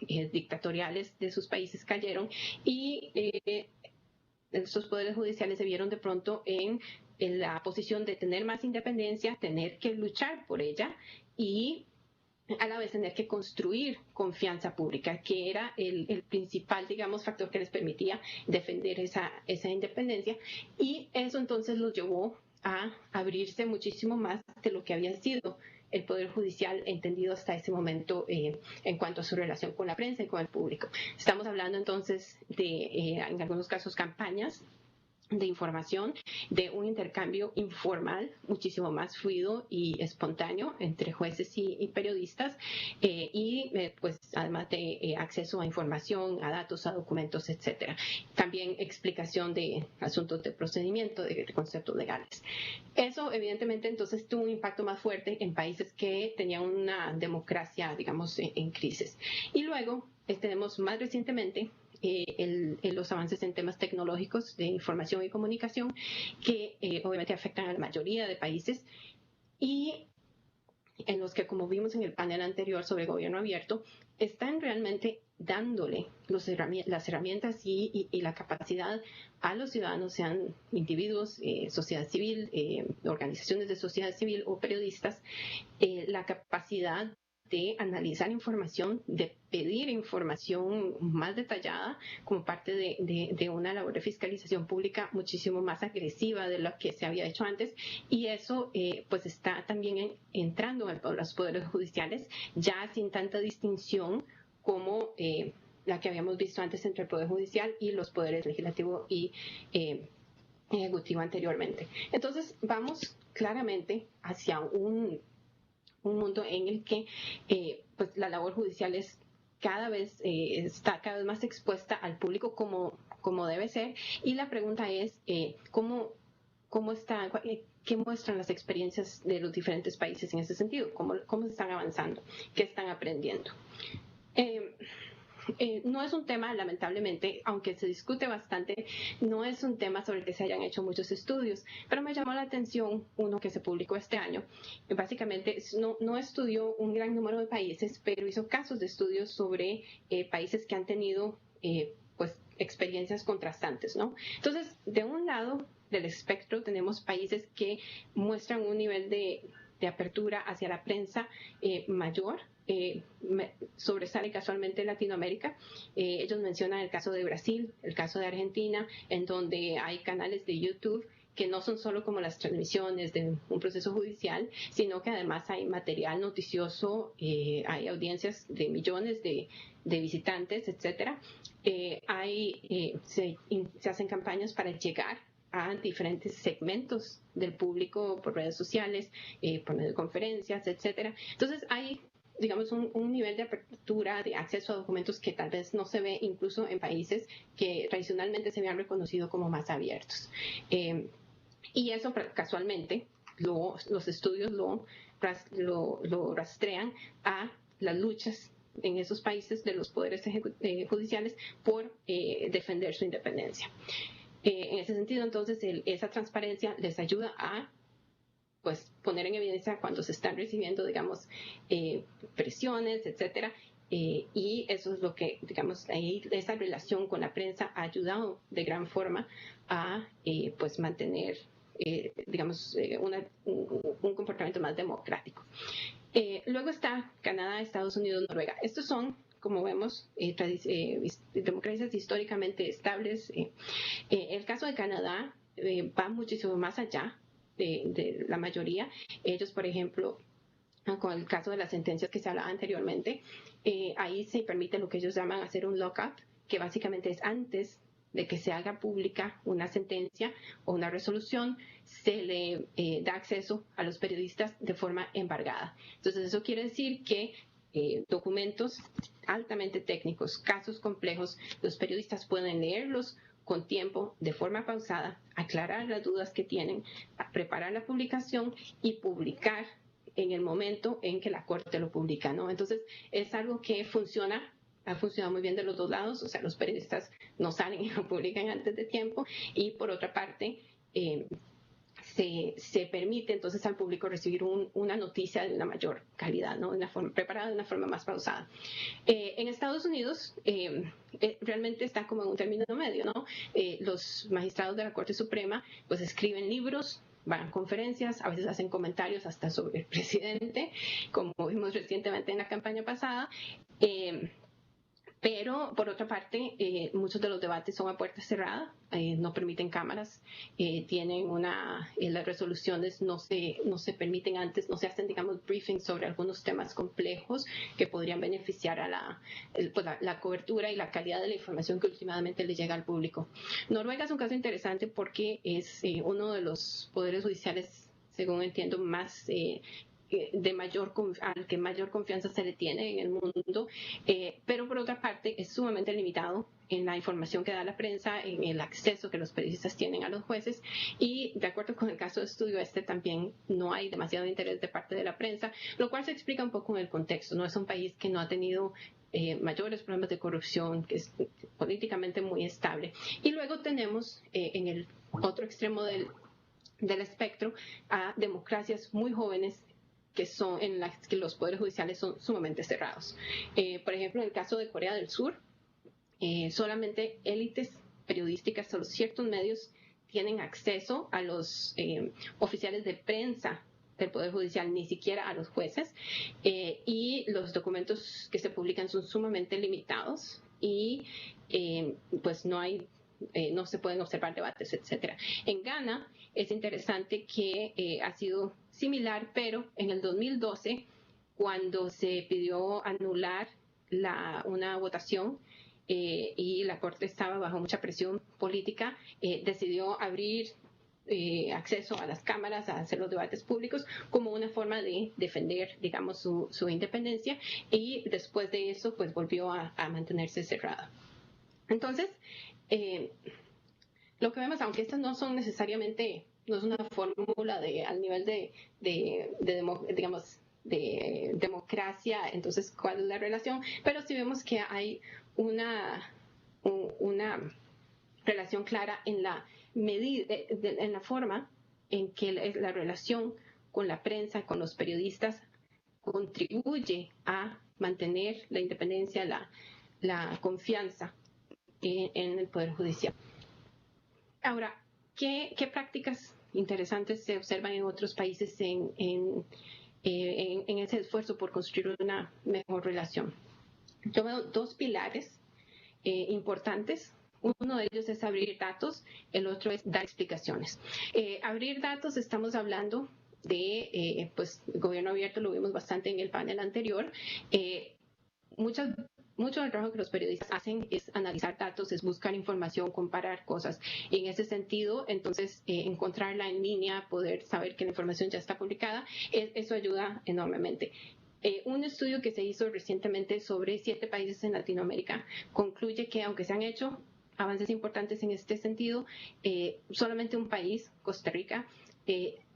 dictatoriales de sus países cayeron y estos poderes judiciales se vieron de pronto en la posición de tener más independencia, tener que luchar por ella y a la vez tener que construir confianza pública, que era el principal, digamos, factor que les permitía defender esa independencia. Y eso entonces los llevó a abrirse muchísimo más de lo que había sido el Poder Judicial entendido hasta ese momento en cuanto a su relación con la prensa y con el público. Estamos hablando entonces de, en algunos casos, campañas de información, de un intercambio informal muchísimo más fluido y espontáneo entre jueces y periodistas pues además de acceso a información, a datos, a documentos, etcétera. También explicación de asuntos de procedimiento, de conceptos legales. Eso evidentemente entonces tuvo un impacto más fuerte en países que tenían una democracia, digamos, en crisis. Y luego tenemos más recientemente los avances en temas tecnológicos de información y comunicación que obviamente afectan a la mayoría de países y en los que, como vimos en el panel anterior sobre gobierno abierto, están realmente dándole las herramientas y la capacidad a los ciudadanos, sean individuos, sociedad civil, organizaciones de sociedad civil o periodistas, la capacidad de analizar información, de pedir información más detallada como parte de una labor de fiscalización pública muchísimo más agresiva de lo que se había hecho antes, y eso pues está también entrando en los poderes judiciales ya sin tanta distinción como la que habíamos visto antes entre el Poder Judicial y los poderes legislativo y ejecutivo anteriormente. Entonces vamos claramente hacia un mundo en el que pues la labor judicial es está cada vez más expuesta al público como debe ser, y la pregunta es ¿qué muestran las experiencias de los diferentes países en ese sentido? ¿Cómo están avanzando? ¿Qué están aprendiendo? No es un tema, lamentablemente, aunque se discute bastante, no es un tema sobre el que se hayan hecho muchos estudios, pero me llamó la atención uno que se publicó este año. Básicamente no estudió un gran número de países, pero hizo casos de estudios sobre países que han tenido pues experiencias contrastantes, ¿no? Entonces, de un lado del espectro tenemos países que muestran un nivel de apertura hacia la prensa mayor. Sobresale casualmente Latinoamérica. Ellos mencionan el caso de Brasil, el caso de Argentina, en donde hay canales de YouTube que no son solo como las transmisiones de un proceso judicial, sino que además hay material noticioso, hay audiencias de millones de visitantes, etcétera. Se hacen campañas para llegar a diferentes segmentos del público por redes sociales, por medio de conferencias, etcétera. Entonces hay, digamos, un nivel de apertura, de acceso a documentos que tal vez no se ve incluso en países que tradicionalmente se habían reconocido como más abiertos. Y eso casualmente los estudios lo rastrean a las luchas en esos países de los poderes judiciales por defender su independencia. En ese sentido, entonces, esa transparencia les ayuda a pues poner en evidencia cuando se están recibiendo, digamos, presiones, etcétera, y eso es lo que, digamos, ahí esa relación con la prensa ha ayudado de gran forma a pues mantener, digamos, un comportamiento más democrático. Luego está Canadá, Estados Unidos, Noruega. Estos son, como vemos, democracias históricamente estables. El caso de Canadá va muchísimo más allá de la mayoría. Ellos, por ejemplo, con el caso de las sentencias que se hablaba anteriormente, ahí se permite lo que ellos llaman hacer un lockup, que básicamente es antes de que se haga pública una sentencia o una resolución, se le da acceso a los periodistas de forma embargada. Entonces, eso quiere decir que documentos altamente técnicos, casos complejos, los periodistas pueden leerlos con tiempo, de forma pausada, aclarar las dudas que tienen, preparar la publicación y publicar en el momento en que la Corte lo publica, ¿no? Entonces, es algo que funciona, ha funcionado muy bien de los dos lados, o sea, los periodistas no salen y lo publican antes de tiempo, y por otra parte, se permite entonces al público recibir una noticia de una mayor calidad, ¿no? Preparada de una forma más pausada. En Estados Unidos realmente está como en un término medio, ¿no? Los magistrados de la Corte Suprema pues escriben libros, van a conferencias, a veces hacen comentarios hasta sobre el presidente, como vimos recientemente en la campaña pasada. Pero, por otra parte, muchos de los debates son a puerta cerrada, no permiten cámaras, tienen las resoluciones no se permiten antes, no se hacen, digamos, briefings sobre algunos temas complejos que podrían beneficiar a la cobertura y la calidad de la información que últimamente le llega al público. Noruega es un caso interesante porque es uno de los poderes judiciales, según entiendo, más al que mayor confianza se le tiene en el mundo, pero por otra parte es sumamente limitado en la información que da la prensa, en el acceso que los periodistas tienen a los jueces, y de acuerdo con el caso de estudio también no hay demasiado interés de parte de la prensa, lo cual se explica un poco en el contexto. No es un país que no ha tenido mayores problemas de corrupción, que es políticamente muy estable. Y luego tenemos en el otro extremo del espectro a democracias muy jóvenes que son en las que los poderes judiciales son sumamente cerrados. Por ejemplo, en el caso de Corea del Sur, solamente élites periodísticas, solo ciertos medios tienen acceso a los oficiales de prensa del Poder Judicial, ni siquiera a los jueces, y los documentos que se publican son sumamente limitados y pues no se pueden observar debates, etcétera. En Ghana es interesante que ha sido similar, pero en el 2012, cuando se pidió anular una votación y la Corte estaba bajo mucha presión política, decidió abrir acceso a las cámaras, a hacer los debates públicos como una forma de defender, digamos, su independencia, y después de eso pues volvió a mantenerse cerrada. Entonces, lo que vemos, aunque estas no son necesariamente, no es una fórmula al nivel digamos, de democracia, entonces, ¿cuál es la relación? Pero sí vemos que hay una relación clara en la medida, en la forma en que la relación con la prensa, con los periodistas, contribuye a mantener la independencia, la confianza en el Poder Judicial. Ahora, ¿qué prácticas interesantes se observan en otros países en ese esfuerzo por construir una mejor relación? Yo veo dos pilares importantes. Uno de ellos es abrir datos, el otro es dar explicaciones. Abrir datos, estamos hablando de pues, gobierno abierto, lo vimos bastante en el panel anterior. Mucho del trabajo que los periodistas hacen es analizar datos, es buscar información, comparar cosas. Y en ese sentido, entonces, encontrarla en línea, poder saber que la información ya está publicada, eso ayuda enormemente. Un estudio que se hizo recientemente sobre 7 países en Latinoamérica concluye que, aunque se han hecho avances importantes en este sentido, solamente un país, Costa Rica,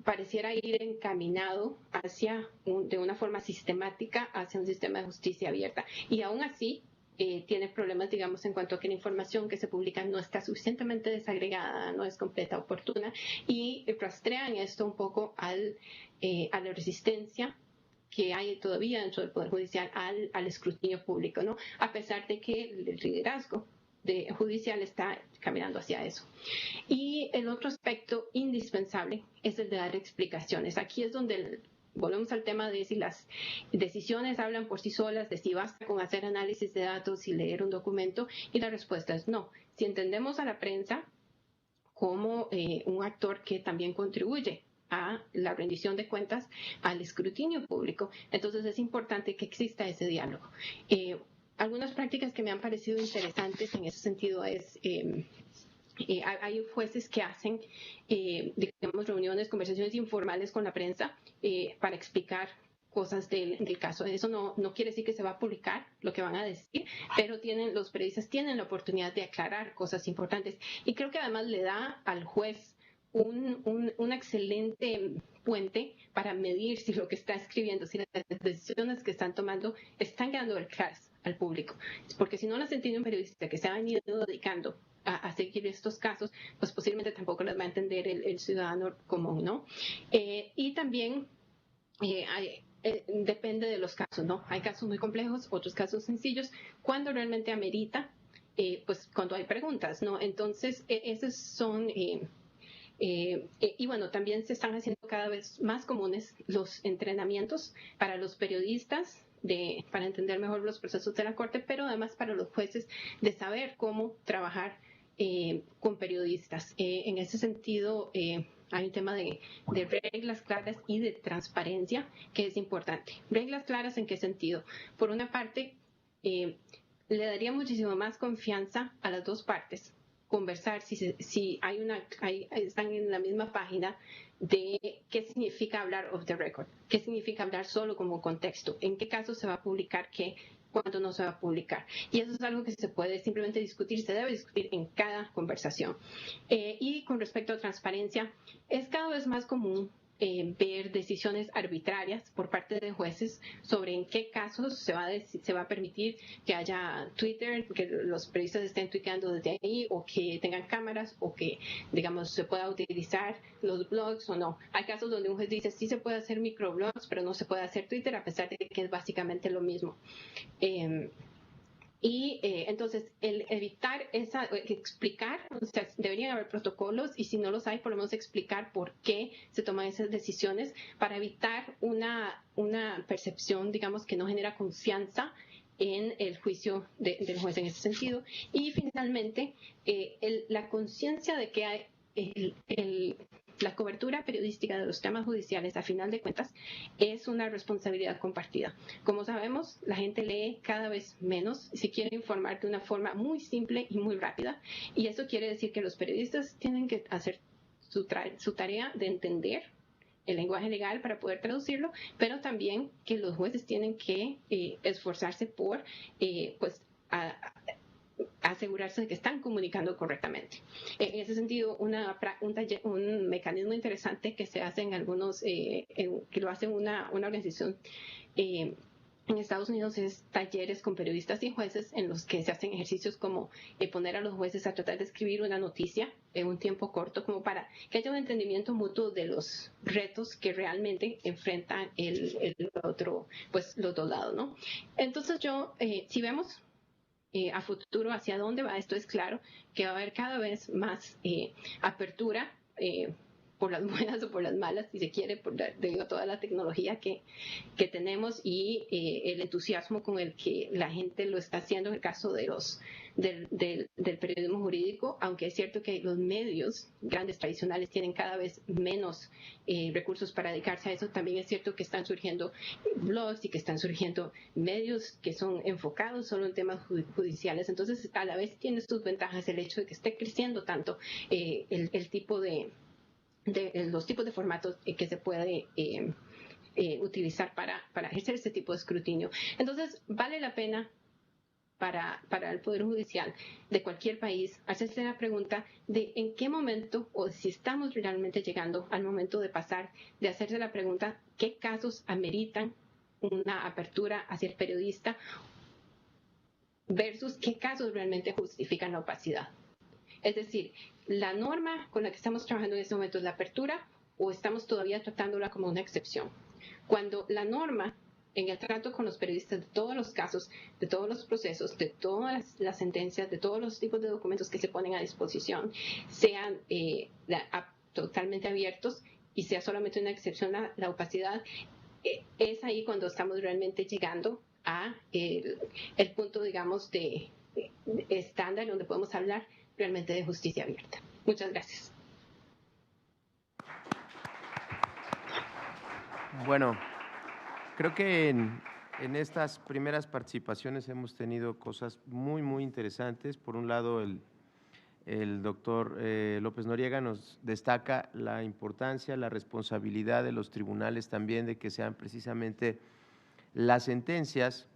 pareciera ir encaminado de una forma sistemática hacia un sistema de justicia abierta. Y aún así, tiene problemas, digamos, en cuanto a que la información que se publica no está suficientemente desagregada, no es completa, oportuna, y rastrean esto un poco a la resistencia que hay todavía dentro del Poder Judicial al escrutinio público, ¿no? A pesar de que el liderazgo judicial está caminando hacia eso. Y el otro aspecto indispensable es el de dar explicaciones. Aquí es donde volvemos al tema de si las decisiones hablan por sí solas, de si basta con hacer análisis de datos y leer un documento, y la respuesta es no. Si entendemos a la prensa como un actor que también contribuye a la rendición de cuentas, al escrutinio público, entonces es importante que exista ese diálogo. Algunas prácticas que me han parecido interesantes en ese sentido es... hay jueces que hacen, digamos, reuniones, conversaciones informales con la prensa para explicar cosas del caso. Eso no quiere decir que se va a publicar lo que van a decir, pero los periodistas tienen la oportunidad de aclarar cosas importantes. Y creo que además le da al juez un excelente puente para medir si lo que está escribiendo, si las decisiones que están tomando están quedando claras al público. Porque si no las entiende un periodista que se ha venido dedicando a seguir estos casos, pues posiblemente tampoco las va a entender el ciudadano común, ¿no? Y también depende de los casos, ¿no? Hay casos muy complejos, otros casos sencillos, cuando realmente amerita, pues cuando hay preguntas, ¿no? Entonces, esos son... y bueno, también se están haciendo cada vez más comunes los entrenamientos para los periodistas para entender mejor los procesos de la Corte, pero además para los jueces de saber cómo trabajar con periodistas. En ese sentido, hay un tema de reglas claras y de transparencia que es importante. ¿Reglas claras en qué sentido? Por una parte, le daría muchísimo más confianza a las dos partes conversar si están en la misma página de qué significa hablar off the record, qué significa hablar solo como contexto, en qué caso se va a publicar qué, cuándo no se va a publicar. Y eso es algo que se puede simplemente discutir, se debe discutir en cada conversación. Y con respecto a transparencia, es cada vez más común ver decisiones arbitrarias por parte de jueces sobre en qué casos se va a permitir que haya Twitter, que los periodistas estén tuiteando desde ahí, o que tengan cámaras, o que, digamos, se pueda utilizar los blogs o no. Hay casos donde un juez dice sí se puede hacer microblogs, pero no se puede hacer Twitter, a pesar de que es básicamente lo mismo. Entonces, el evitar explicar, o sea, deberían haber protocolos, y si no los hay, por lo menos explicar por qué se toman esas decisiones para evitar una percepción, digamos, que no genera confianza en el juicio del juez en ese sentido. Y finalmente, la conciencia de que hay la cobertura periodística de los temas judiciales, a final de cuentas, es una responsabilidad compartida. Como sabemos, la gente lee cada vez menos y se quiere informar de una forma muy simple y muy rápida. Y eso quiere decir que los periodistas tienen que hacer su tarea de entender el lenguaje legal para poder traducirlo, pero también que los jueces tienen que esforzarse por asegurarse de que están comunicando correctamente. En ese sentido, un mecanismo interesante que se hace en algunos, que lo hace una organización en Estados Unidos, es talleres con periodistas y jueces en los que se hacen ejercicios como poner a los jueces a tratar de escribir una noticia en un tiempo corto, como para que haya un entendimiento mutuo de los retos que realmente enfrentan los dos lados, ¿no? Entonces si vemos a futuro hacia dónde va esto, es claro que va a haber cada vez más apertura, por las buenas o por las malas, si se quiere, debido a toda la tecnología que tenemos y el entusiasmo con el que la gente lo está haciendo en el caso del periodismo jurídico, aunque es cierto que los medios grandes tradicionales tienen cada vez menos recursos para dedicarse a eso. También es cierto que están surgiendo blogs y que están surgiendo medios que son enfocados solo en temas judiciales. Entonces, a la vez tiene sus ventajas el hecho de que esté creciendo tanto el tipo los tipos de formatos que se puede utilizar para ejercer este tipo de escrutinio. Entonces, vale la pena para el Poder Judicial de cualquier país hacerse la pregunta de en qué momento, o si estamos realmente llegando al momento de pasar, de hacerse la pregunta qué casos ameritan una apertura hacia el periodista versus qué casos realmente justifican la opacidad. Es decir, ¿la norma con la que estamos trabajando en este momento es la apertura, o estamos todavía tratándola como una excepción? Cuando la norma en el trato con los periodistas de todos los casos, de todos los procesos, de todas las sentencias, de todos los tipos de documentos que se ponen a disposición, sean totalmente abiertos y sea solamente una excepción la opacidad, es ahí cuando estamos realmente llegando a el punto, digamos, de estándar donde podemos hablar realmente de justicia abierta. Muchas gracias. Bueno, creo que en estas primeras participaciones hemos tenido cosas muy, muy interesantes. Por un lado, el doctor López Noriega nos destaca la importancia, la responsabilidad de los tribunales también de que sean precisamente las sentencias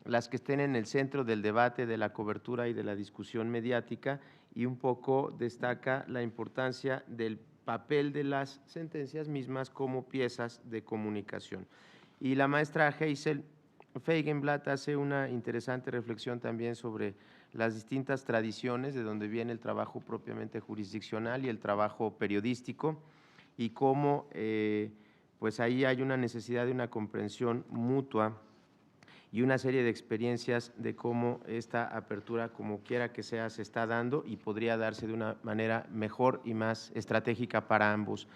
las que estén en el centro del debate, de la cobertura y de la discusión mediática, y un poco destaca la importancia del papel de las sentencias mismas como piezas de comunicación. Y la maestra Hazel Feigenblatt hace una interesante reflexión también sobre las distintas tradiciones de donde viene el trabajo propiamente jurisdiccional y el trabajo periodístico, y cómo pues ahí hay una necesidad de una comprensión mutua y una serie de experiencias de cómo esta apertura, como quiera que sea, se está dando y podría darse de una manera mejor y más estratégica para ambos.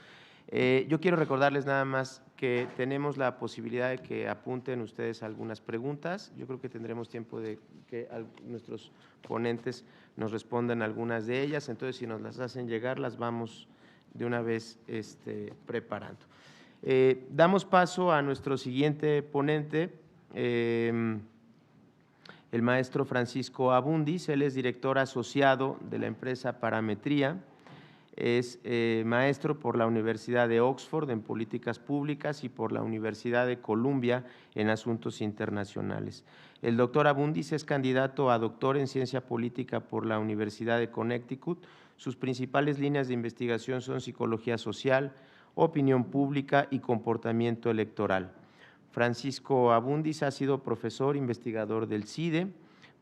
Yo quiero recordarles nada más que tenemos la posibilidad de que apunten ustedes algunas preguntas. Yo creo que tendremos tiempo de que nuestros ponentes nos respondan algunas de ellas, entonces si nos las hacen llegar las vamos de una vez preparando. Damos paso a nuestro siguiente ponente, el maestro Francisco Abundis. Él es director asociado de la empresa Parametría, es maestro por la Universidad de Oxford en Políticas Públicas y por la Universidad de Columbia en Asuntos Internacionales. El doctor Abundis es candidato a doctor en Ciencia Política por la Universidad de Connecticut. Sus principales líneas de investigación son psicología social, opinión pública y comportamiento electoral. Francisco Abundis ha sido profesor investigador del CIDE,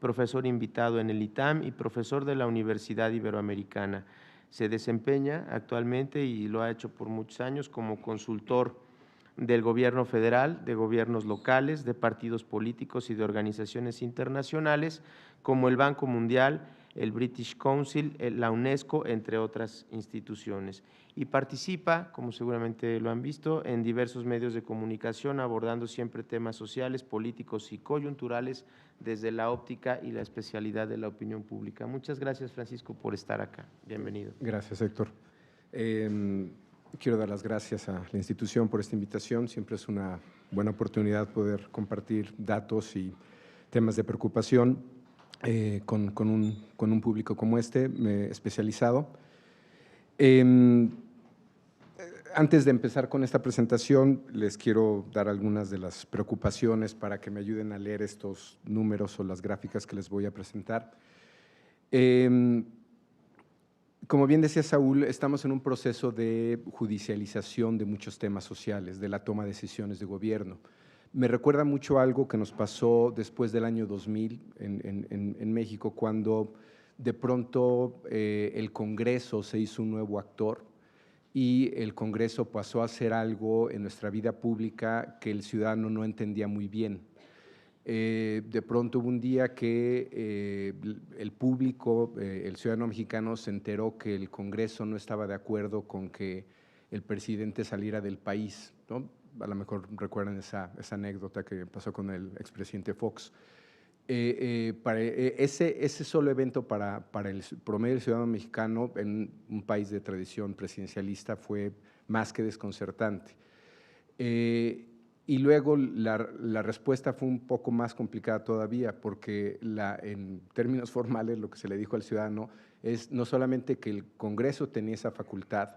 profesor invitado en el ITAM y profesor de la Universidad Iberoamericana. Se desempeña actualmente, y lo ha hecho por muchos años, como consultor del gobierno federal, de gobiernos locales, de partidos políticos y de organizaciones internacionales, como el Banco Mundial, el British Council, la UNESCO, entre otras instituciones. Y participa, como seguramente lo han visto, en diversos medios de comunicación, abordando siempre temas sociales, políticos y coyunturales desde la óptica y la especialidad de la opinión pública. Muchas gracias, Francisco, por estar acá. Bienvenido. Gracias, Héctor. Quiero dar las gracias a la institución por esta invitación. Siempre es una buena oportunidad poder compartir datos y temas de preocupación con un público como este, especializado. Antes de empezar con esta presentación, les quiero dar algunas de las preocupaciones para que me ayuden a leer estos números o las gráficas que les voy a presentar. Como bien decía Saúl, estamos en un proceso de judicialización de muchos temas sociales, de la toma de decisiones de gobierno. Me recuerda mucho algo que nos pasó después del año 2000 en México, cuando de pronto el Congreso se hizo un nuevo actor y el Congreso pasó a hacer algo en nuestra vida pública que el ciudadano no entendía muy bien. De pronto hubo un día que el público, el ciudadano mexicano, se enteró que el Congreso no estaba de acuerdo con que el presidente saliera del país, ¿no? A lo mejor recuerdan esa anécdota que pasó con el expresidente Fox. Ese solo evento para el promedio del ciudadano mexicano en un país de tradición presidencialista fue más que desconcertante. Y luego la respuesta fue un poco más complicada todavía, porque en términos formales lo que se le dijo al ciudadano es no solamente que el Congreso tenía esa facultad,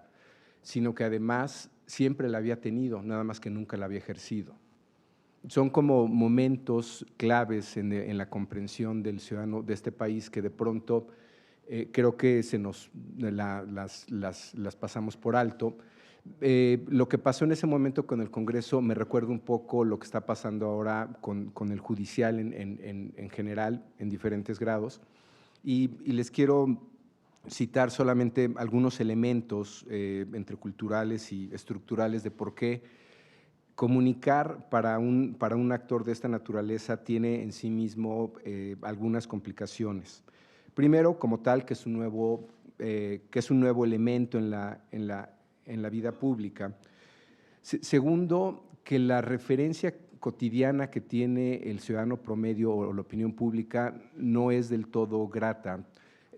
sino que además siempre la había tenido, nada más que nunca la había ejercido. Son como momentos claves en la comprensión del ciudadano de este país que de pronto creo que las pasamos por alto. Lo que pasó en ese momento con el Congreso me recuerda un poco lo que está pasando ahora con el judicial en general, en diferentes grados. Y les quiero citar solamente algunos elementos entre culturales y estructurales de por qué comunicar para un actor de esta naturaleza tiene en sí mismo algunas complicaciones. Primero, como tal, que es un nuevo elemento en la vida pública. Segundo, que la referencia cotidiana que tiene el ciudadano promedio o la opinión pública no es del todo grata.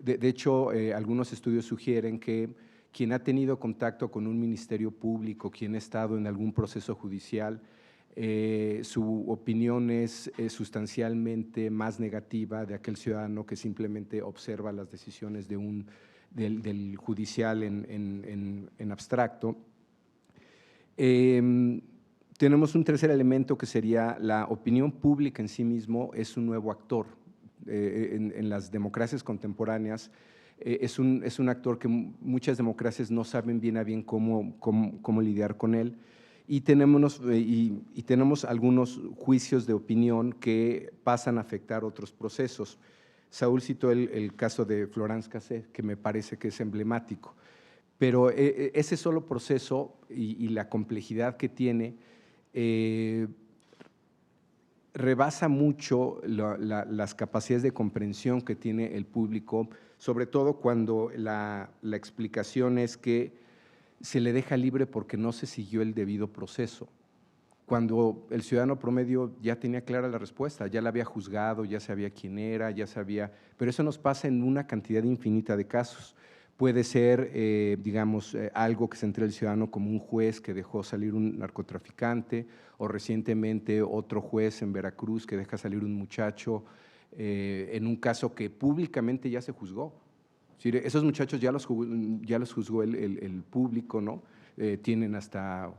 De hecho, algunos estudios sugieren que quien ha tenido contacto con un ministerio público, quien ha estado en algún proceso judicial, su opinión es sustancialmente más negativa de aquel ciudadano que simplemente observa las decisiones del judicial en abstracto. Tenemos un tercer elemento que sería la opinión pública en sí mismo es un nuevo actor. En las democracias contemporáneas es un actor que muchas democracias no saben bien a bien cómo lidiar con él. Y tenemos algunos juicios de opinión que pasan a afectar otros procesos. Saúl citó el caso de Florence Cassé, que me parece que es emblemático, pero ese solo proceso y la complejidad que tiene rebasa mucho las capacidades de comprensión que tiene el público, sobre todo cuando la explicación es que se le deja libre porque no se siguió el debido proceso. Cuando el ciudadano promedio ya tenía clara la respuesta, ya la había juzgado, ya sabía quién era, ya sabía… Pero eso nos pasa en una cantidad infinita de casos. Puede ser, algo que se entre el ciudadano como un juez que dejó salir un narcotraficante, o recientemente otro juez en Veracruz que deja salir un muchacho en un caso que públicamente ya se juzgó. Esos muchachos ya los juzgó el público, ¿no? Tienen hasta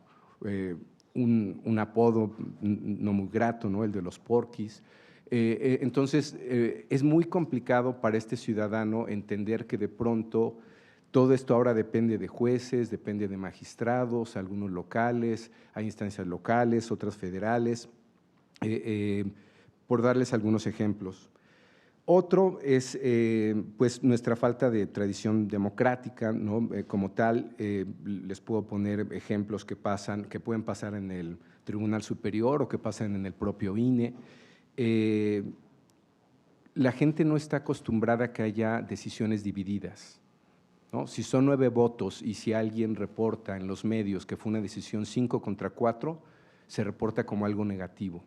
un apodo no muy grato, ¿no? El de los porquis. Entonces, es muy complicado para este ciudadano entender que de pronto todo esto ahora depende de jueces, depende de magistrados, algunos locales, hay instancias locales, otras federales, por darles algunos ejemplos. Otro es pues nuestra falta de tradición democrática, ¿no? Como tal, les puedo poner ejemplos que pueden pasar en el Tribunal Superior o que pasan en el propio INE. La gente no está acostumbrada a que haya decisiones divididas, ¿no? Si son 9 votos y si alguien reporta en los medios que fue una decisión 5 contra 4, se reporta como algo negativo.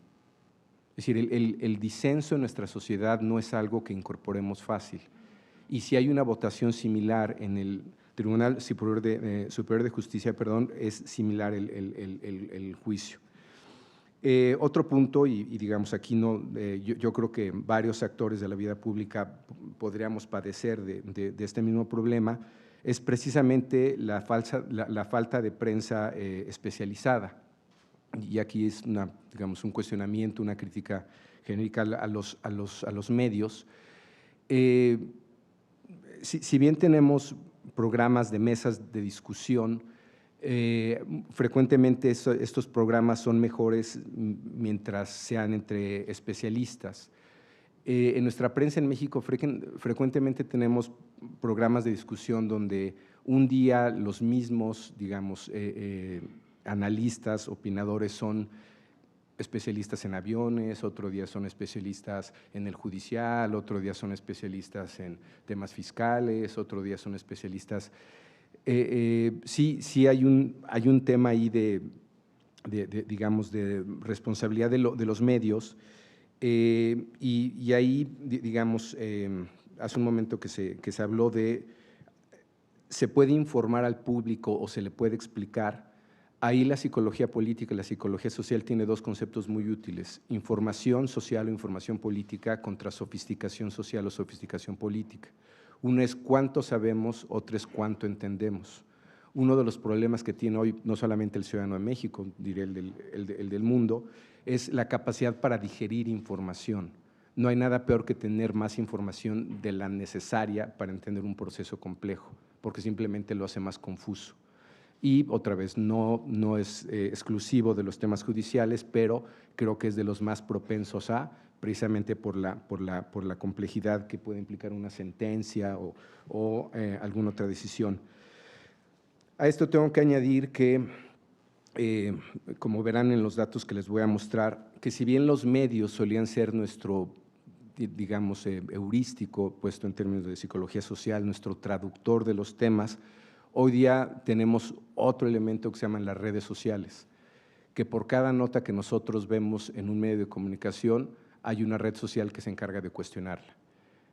Es decir, el disenso en nuestra sociedad no es algo que incorporemos fácil. Y si hay una votación similar en el Tribunal Superior de Justicia, es similar el juicio. Otro punto, y digamos aquí yo creo que varios actores de la vida pública podríamos padecer de este mismo problema, es precisamente la falta de prensa especializada. Y aquí es un cuestionamiento, una crítica genérica a los medios. Si bien tenemos programas de mesas de discusión, frecuentemente estos programas son mejores mientras sean entre especialistas. En nuestra prensa en México frecuentemente tenemos programas de discusión donde un día los mismos, analistas, opinadores son especialistas en aviones, otro día son especialistas en el judicial, otro día son especialistas en temas fiscales, otro día son especialistas… Sí hay un tema ahí de responsabilidad de los medios y ahí, hace un momento que se habló de se puede informar al público o se le puede explicar. Ahí la psicología política y la psicología social tiene 2 conceptos muy útiles: información social o información política contra sofisticación social o sofisticación política. Uno es cuánto sabemos, otro es cuánto entendemos. Uno de los problemas que tiene hoy no solamente el ciudadano de México, diré el del mundo, es la capacidad para digerir información. No hay nada peor que tener más información de la necesaria para entender un proceso complejo, porque simplemente lo hace más confuso. Y otra vez, no es exclusivo de los temas judiciales, pero creo que es de los más propensos precisamente por la complejidad que puede implicar una sentencia o alguna otra decisión. A esto tengo que añadir que, como verán en los datos que les voy a mostrar, que si bien los medios solían ser nuestro, heurístico, puesto en términos de psicología social, nuestro traductor de los temas, hoy día tenemos otro elemento que se llaman las redes sociales, que por cada nota que nosotros vemos en un medio de comunicación hay una red social que se encarga de cuestionarla.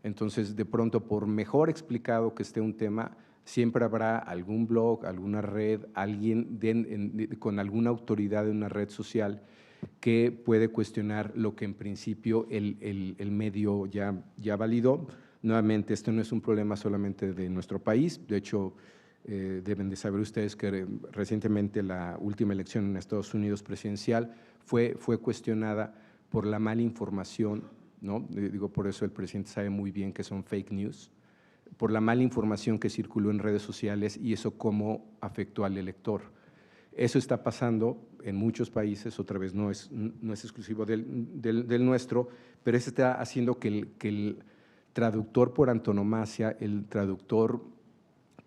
Entonces, de pronto, por mejor explicado que esté un tema, siempre habrá algún blog, alguna red, alguien con alguna autoridad de una red social que puede cuestionar lo que en principio el medio ya validó. Nuevamente, esto no es un problema solamente de nuestro país. De hecho, deben de saber ustedes que recientemente la última elección en Estados Unidos presidencial fue cuestionada por la mala información, ¿no? Digo, por eso el presidente sabe muy bien que son fake news, por la mala información que circuló en redes sociales y eso cómo afectó al elector. Eso está pasando en muchos países, otra vez no es exclusivo del nuestro, pero eso está haciendo que el traductor por antonomasia, el traductor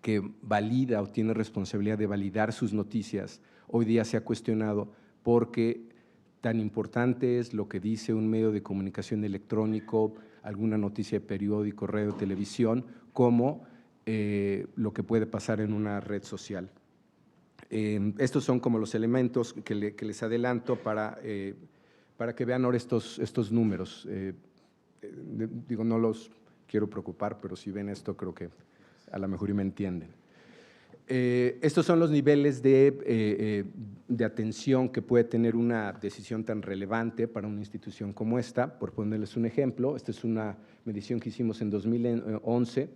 que valida o tiene responsabilidad de validar sus noticias, hoy día se ha cuestionado porque tan importante es lo que dice un medio de comunicación electrónico, alguna noticia de periódico, radio, televisión, como lo que puede pasar en una red social. Estos son como los elementos que les adelanto para que vean ahora estos números. Digo, no los quiero preocupar, pero si ven esto creo que a lo mejor me entienden. Estos son los niveles de atención que puede tener una decisión tan relevante para una institución como esta. Por ponerles un ejemplo, esta es una medición que hicimos en 2011.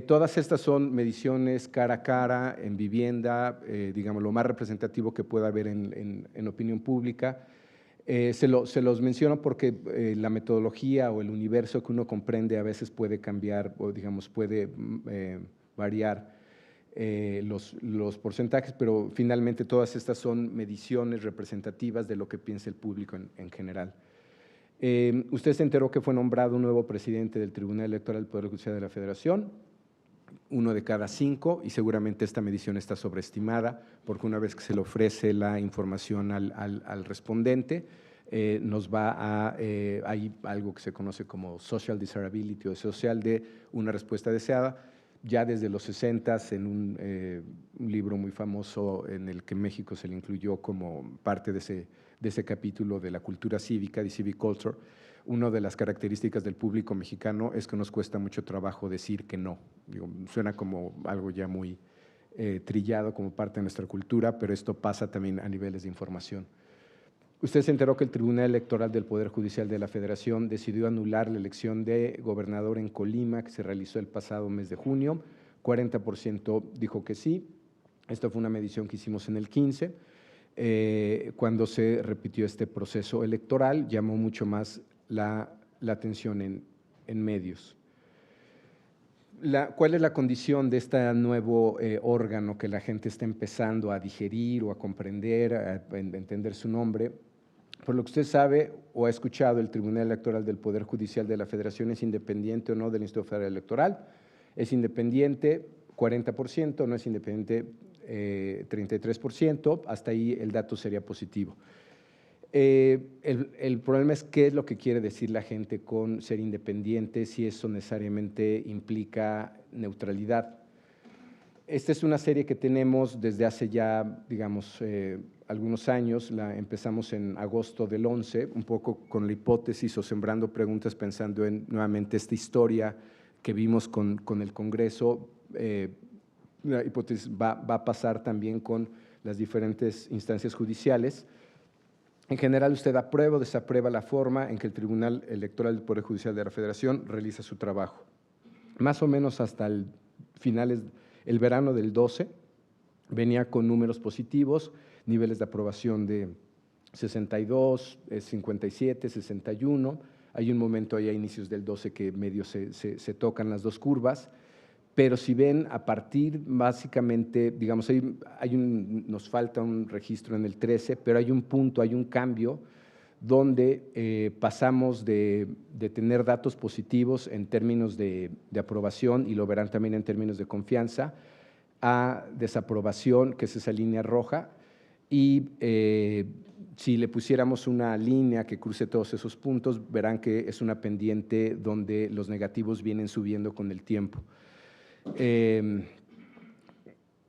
Todas estas son mediciones cara a cara, en vivienda, digamos, lo más representativo que pueda haber en opinión pública. Se los menciono porque la metodología o el universo que uno comprende a veces puede cambiar o, digamos, puede variar los porcentajes, pero finalmente todas estas son mediciones representativas de lo que piensa el público en general. Usted se enteró que fue nombrado un nuevo presidente del Tribunal Electoral del Poder Judicial de la Federación, 1 de cada 5, y seguramente esta medición está sobreestimada porque una vez que se le ofrece la información al respondente, nos va a, hay algo que se conoce como social desirability o social de una respuesta deseada. Ya desde los 60s, en un libro muy famoso en el que México se le incluyó como parte de ese capítulo de la cultura cívica, de civic culture, una de las características del público mexicano es que nos cuesta mucho trabajo decir que no. Digo, suena como algo ya muy trillado como parte de nuestra cultura, pero esto pasa también a niveles de información. Usted se enteró que el Tribunal Electoral del Poder Judicial de la Federación decidió anular la elección de gobernador en Colima que se realizó el pasado mes de junio. 40% dijo que sí. Esta fue una medición que hicimos en el 15. Cuando se repitió este proceso electoral, llamó mucho más la atención en medios. ¿Cuál es la condición de este nuevo órgano que la gente está empezando a digerir o a comprender, a entender su nombre? Por lo que usted sabe o ha escuchado, el Tribunal Electoral del Poder Judicial de la Federación es independiente o no del Instituto Federal Electoral. Es independiente 40%, no es independiente 33%, hasta ahí el dato sería positivo. El problema es qué es lo que quiere decir la gente con ser independiente, si eso necesariamente implica neutralidad. Esta es una serie que tenemos desde hace ya, digamos, algunos años. La empezamos en agosto del 11, un poco con la hipótesis o sembrando preguntas pensando en nuevamente esta historia que vimos con el Congreso. La hipótesis va a pasar también con las diferentes instancias judiciales. En general, usted aprueba o desaprueba la forma en que el Tribunal Electoral del Poder Judicial de la Federación realiza su trabajo. Más o menos hasta el verano del 12, venía con números positivos, niveles de aprobación de 62, 57, 61. Hay un momento ahí a inicios del 12 que medio se tocan las dos curvas, pero si ven, a partir básicamente, digamos, nos falta un registro en el 13, pero hay un punto, hay un cambio donde pasamos de tener datos positivos en términos de aprobación, y lo verán también en términos de confianza, a desaprobación, que es esa línea roja, y si le pusiéramos una línea que cruce todos esos puntos, verán que es una pendiente donde los negativos vienen subiendo con el tiempo.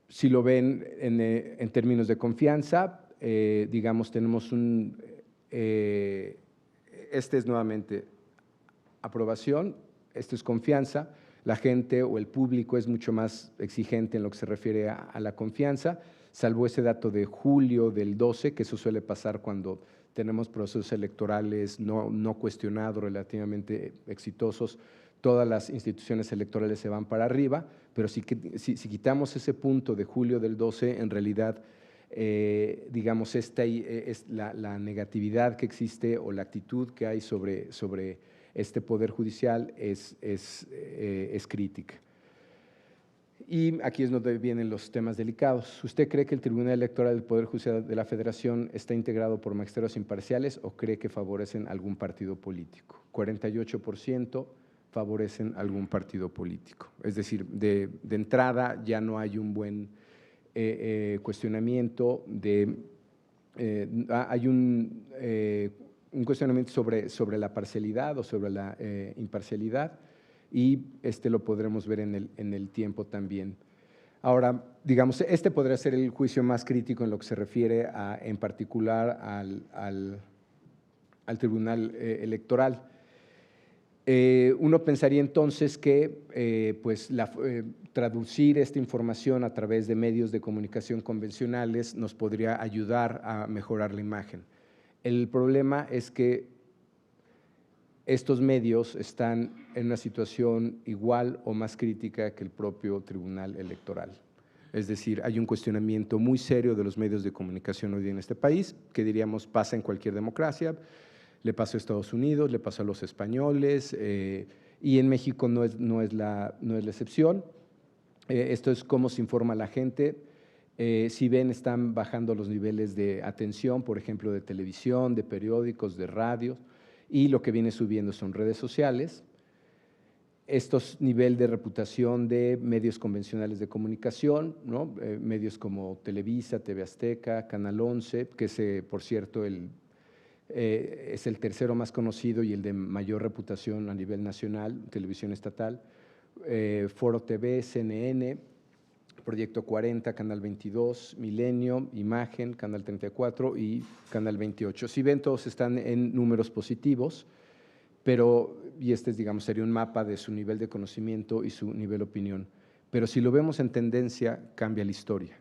Si lo ven en términos de confianza, digamos, tenemos este es nuevamente aprobación, esto es confianza. La gente o el público es mucho más exigente en lo que se refiere a la confianza, salvo ese dato de julio del 12, que eso suele pasar cuando tenemos procesos electorales no cuestionados, relativamente exitosos. Todas las instituciones electorales se van para arriba, pero si quitamos ese punto de julio del 12, en realidad, digamos, es la negatividad que existe o la actitud que hay sobre este Poder Judicial es crítica. Y aquí es donde vienen los temas delicados. ¿Usted cree que el Tribunal Electoral del Poder Judicial de la Federación está integrado por magistrados imparciales o cree que favorecen algún partido político? 48% favorecen algún partido político. Es decir, de entrada ya no hay un buen cuestionamiento, hay un cuestionamiento sobre la parcialidad o sobre la imparcialidad, y lo podremos ver en el tiempo también. Ahora, digamos, este podría ser el juicio más crítico en lo que se refiere en particular al Tribunal Electoral. Uno pensaría entonces que traducir esta información a través de medios de comunicación convencionales nos podría ayudar a mejorar la imagen. El problema es que estos medios están en una situación igual o más crítica que el propio Tribunal Electoral. Es decir, hay un cuestionamiento muy serio de los medios de comunicación hoy día en este país, que diríamos pasa en cualquier democracia. Le pasó a Estados Unidos, le pasó a los españoles, y en México no es la excepción. Esto es cómo se informa la gente. Si ven, están bajando los niveles de atención, por ejemplo, de televisión, de periódicos, de radio, y lo que viene subiendo son redes sociales. Estos niveles de reputación de medios convencionales de comunicación, ¿no? Medios como Televisa, TV Azteca, Canal 11, que por cierto, es el tercero más conocido y el de mayor reputación a nivel nacional, televisión estatal, Foro TV, CNN, Proyecto 40, Canal 22, Milenio, Imagen, Canal 34 y Canal 28. Si ven, todos están en números positivos, y digamos, sería un mapa de su nivel de conocimiento y su nivel de opinión. Pero si lo vemos en tendencia, cambia la historia.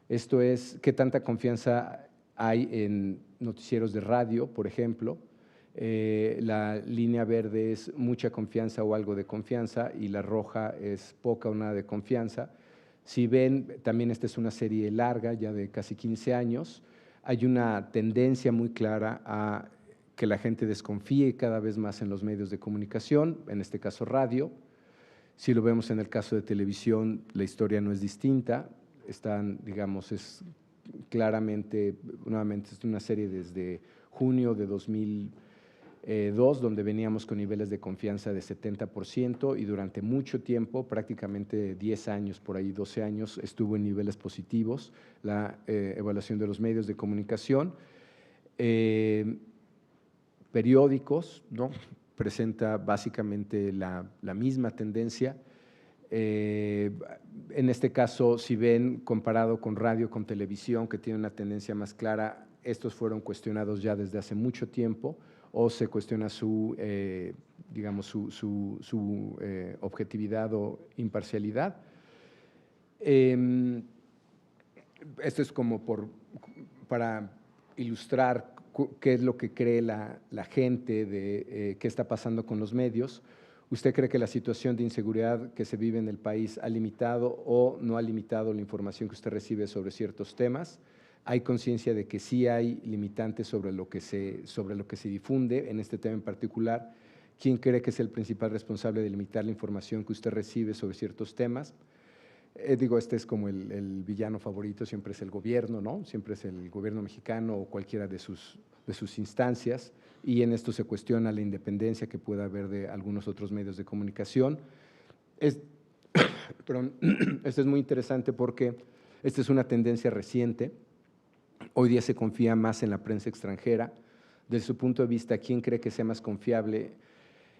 Esto es, ¿qué tanta confianza hay en noticieros de radio, por ejemplo? La línea verde es mucha confianza o algo de confianza, y la roja es poca o nada de confianza. Si ven, también esta es una serie larga, ya de casi 15 años. Hay una tendencia muy clara a que la gente desconfíe cada vez más en los medios de comunicación, en este caso radio. Si lo vemos en el caso de televisión, la historia no es distinta. Digamos, es claramente, nuevamente, es una serie desde junio de 2002, donde veníamos con niveles de confianza de 70%, y durante mucho tiempo, prácticamente 10 años, por ahí 12 años, estuvo en niveles positivos la evaluación de los medios de comunicación. Periódicos, ¿no? Presenta básicamente la misma tendencia. En este caso, si ven, comparado con radio, con televisión, que tiene una tendencia más clara, estos fueron cuestionados ya desde hace mucho tiempo, o se cuestiona su objetividad o imparcialidad. Esto es como para ilustrar qué es lo que cree la gente de qué está pasando con los medios. ¿Usted cree que la situación de inseguridad que se vive en el país ha limitado o no ha limitado la información que usted recibe sobre ciertos temas? ¿Hay conciencia de que sí hay limitantes sobre lo que se difunde en este tema en particular? ¿Quién cree que es el principal responsable de limitar la información que usted recibe sobre ciertos temas? Este es como el villano favorito, siempre es el gobierno, ¿no? Siempre es el gobierno mexicano o cualquiera de sus instancias, y en esto se cuestiona la independencia que pueda haber de algunos otros medios de comunicación. Esto es muy interesante porque esta es una tendencia reciente. Hoy día se confía más en la prensa extranjera. Desde su punto de vista, ¿quién cree que sea más confiable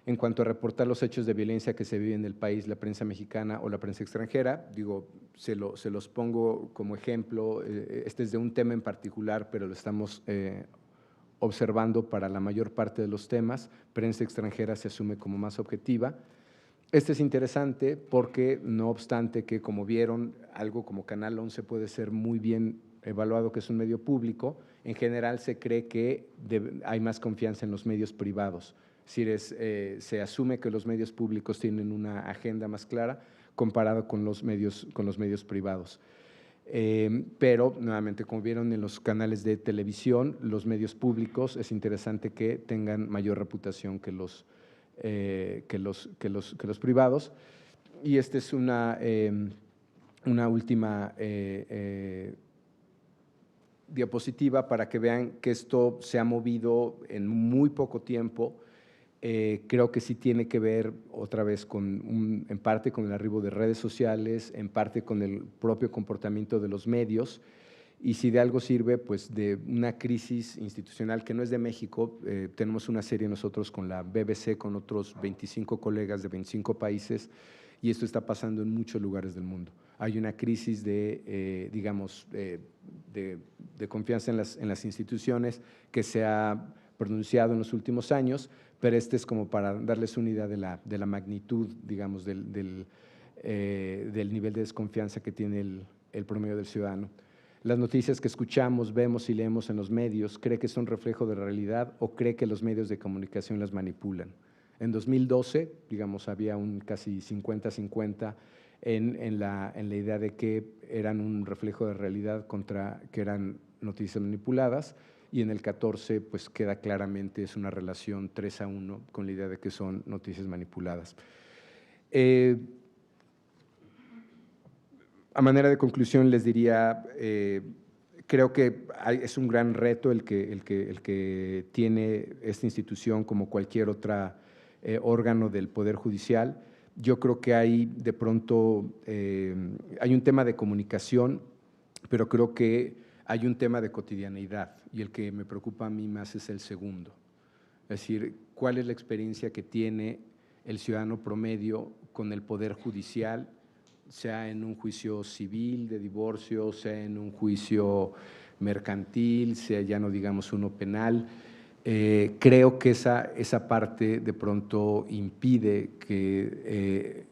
En cuanto a reportar los hechos de violencia que se viven en el país, la prensa mexicana o la prensa extranjera, digo, se los pongo como ejemplo. Este es de un tema en particular, pero lo estamos observando para la mayor parte de los temas. Prensa extranjera se asume como más objetiva. Este es interesante porque, no obstante que, como vieron, algo como Canal 11 puede ser muy bien evaluado, que es un medio público, en general se cree que hay más confianza en los medios privados. Es decir, se asume que los medios públicos tienen una agenda más clara comparado con los medios privados. Pero, nuevamente, como vieron en los canales de televisión, los medios públicos es interesante que tengan mayor reputación que los privados. Y esta es una última diapositiva para que vean que esto se ha movido en muy poco tiempo. Creo que sí tiene que ver otra vez en parte con el arribo de redes sociales, en parte con el propio comportamiento de los medios, y si de algo sirve, pues de una crisis institucional que no es de México. Tenemos una serie nosotros con la BBC, con otros 25 colegas de 25 países, y esto está pasando en muchos lugares del mundo. Hay una crisis de confianza en las instituciones que se ha pronunciado en los últimos años, pero este es como para darles una idea de la magnitud, digamos, del nivel de desconfianza que tiene el promedio del ciudadano. Las noticias que escuchamos, vemos y leemos en los medios, ¿cree que son reflejo de la realidad o cree que los medios de comunicación las manipulan? En 2012, digamos, había un casi 50-50 en la idea de que eran un reflejo de realidad contra que eran noticias manipuladas, y en el 14 pues queda claramente, es una relación 3-1 con la idea de que son noticias manipuladas. A manera de conclusión les diría, creo que es un gran reto el que tiene esta institución como cualquier otro órgano del Poder Judicial. Yo creo que hay de pronto, hay un tema de comunicación, pero creo que hay un tema de cotidianeidad, y el que me preocupa a mí más es el segundo. Es decir, ¿cuál es la experiencia que tiene el ciudadano promedio con el Poder Judicial, sea en un juicio civil de divorcio, sea en un juicio mercantil, sea ya no digamos uno penal? Creo que esa parte de pronto impide que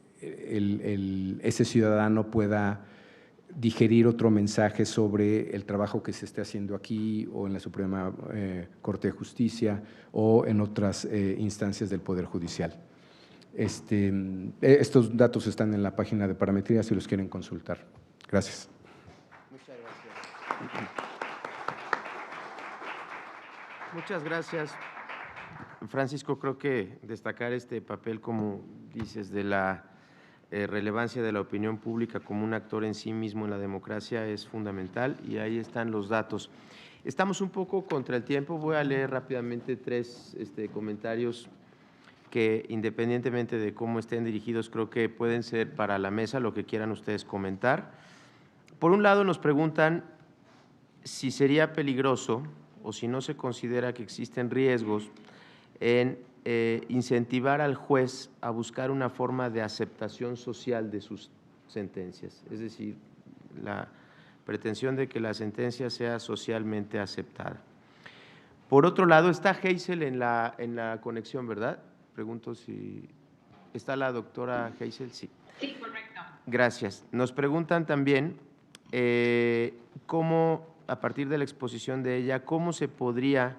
ese ciudadano pueda digerir otro mensaje sobre el trabajo que se esté haciendo aquí o en la Suprema Corte de Justicia o en otras instancias del Poder Judicial. Estos datos están en la página de Parametría si los quieren consultar. Gracias. Muchas gracias. Muchas gracias, Francisco. Creo que destacar este papel, como dices, de la relevancia de la opinión pública como un actor en sí mismo en la democracia es fundamental, y ahí están los datos. Estamos un poco contra el tiempo. Voy a leer rápidamente tres comentarios que, independientemente de cómo estén dirigidos, creo que pueden ser para la mesa, lo que quieran ustedes comentar. Por un lado, nos preguntan si sería peligroso o si no se considera que existen riesgos en incentivar al juez a buscar una forma de aceptación social de sus sentencias, es decir, la pretensión de que la sentencia sea socialmente aceptada. Por otro lado, está Geisel en la conexión, ¿verdad? Pregunto si está la doctora Geisel. Sí. Sí, correcto. Gracias. Nos preguntan también cómo, a partir de la exposición de ella, cómo se podría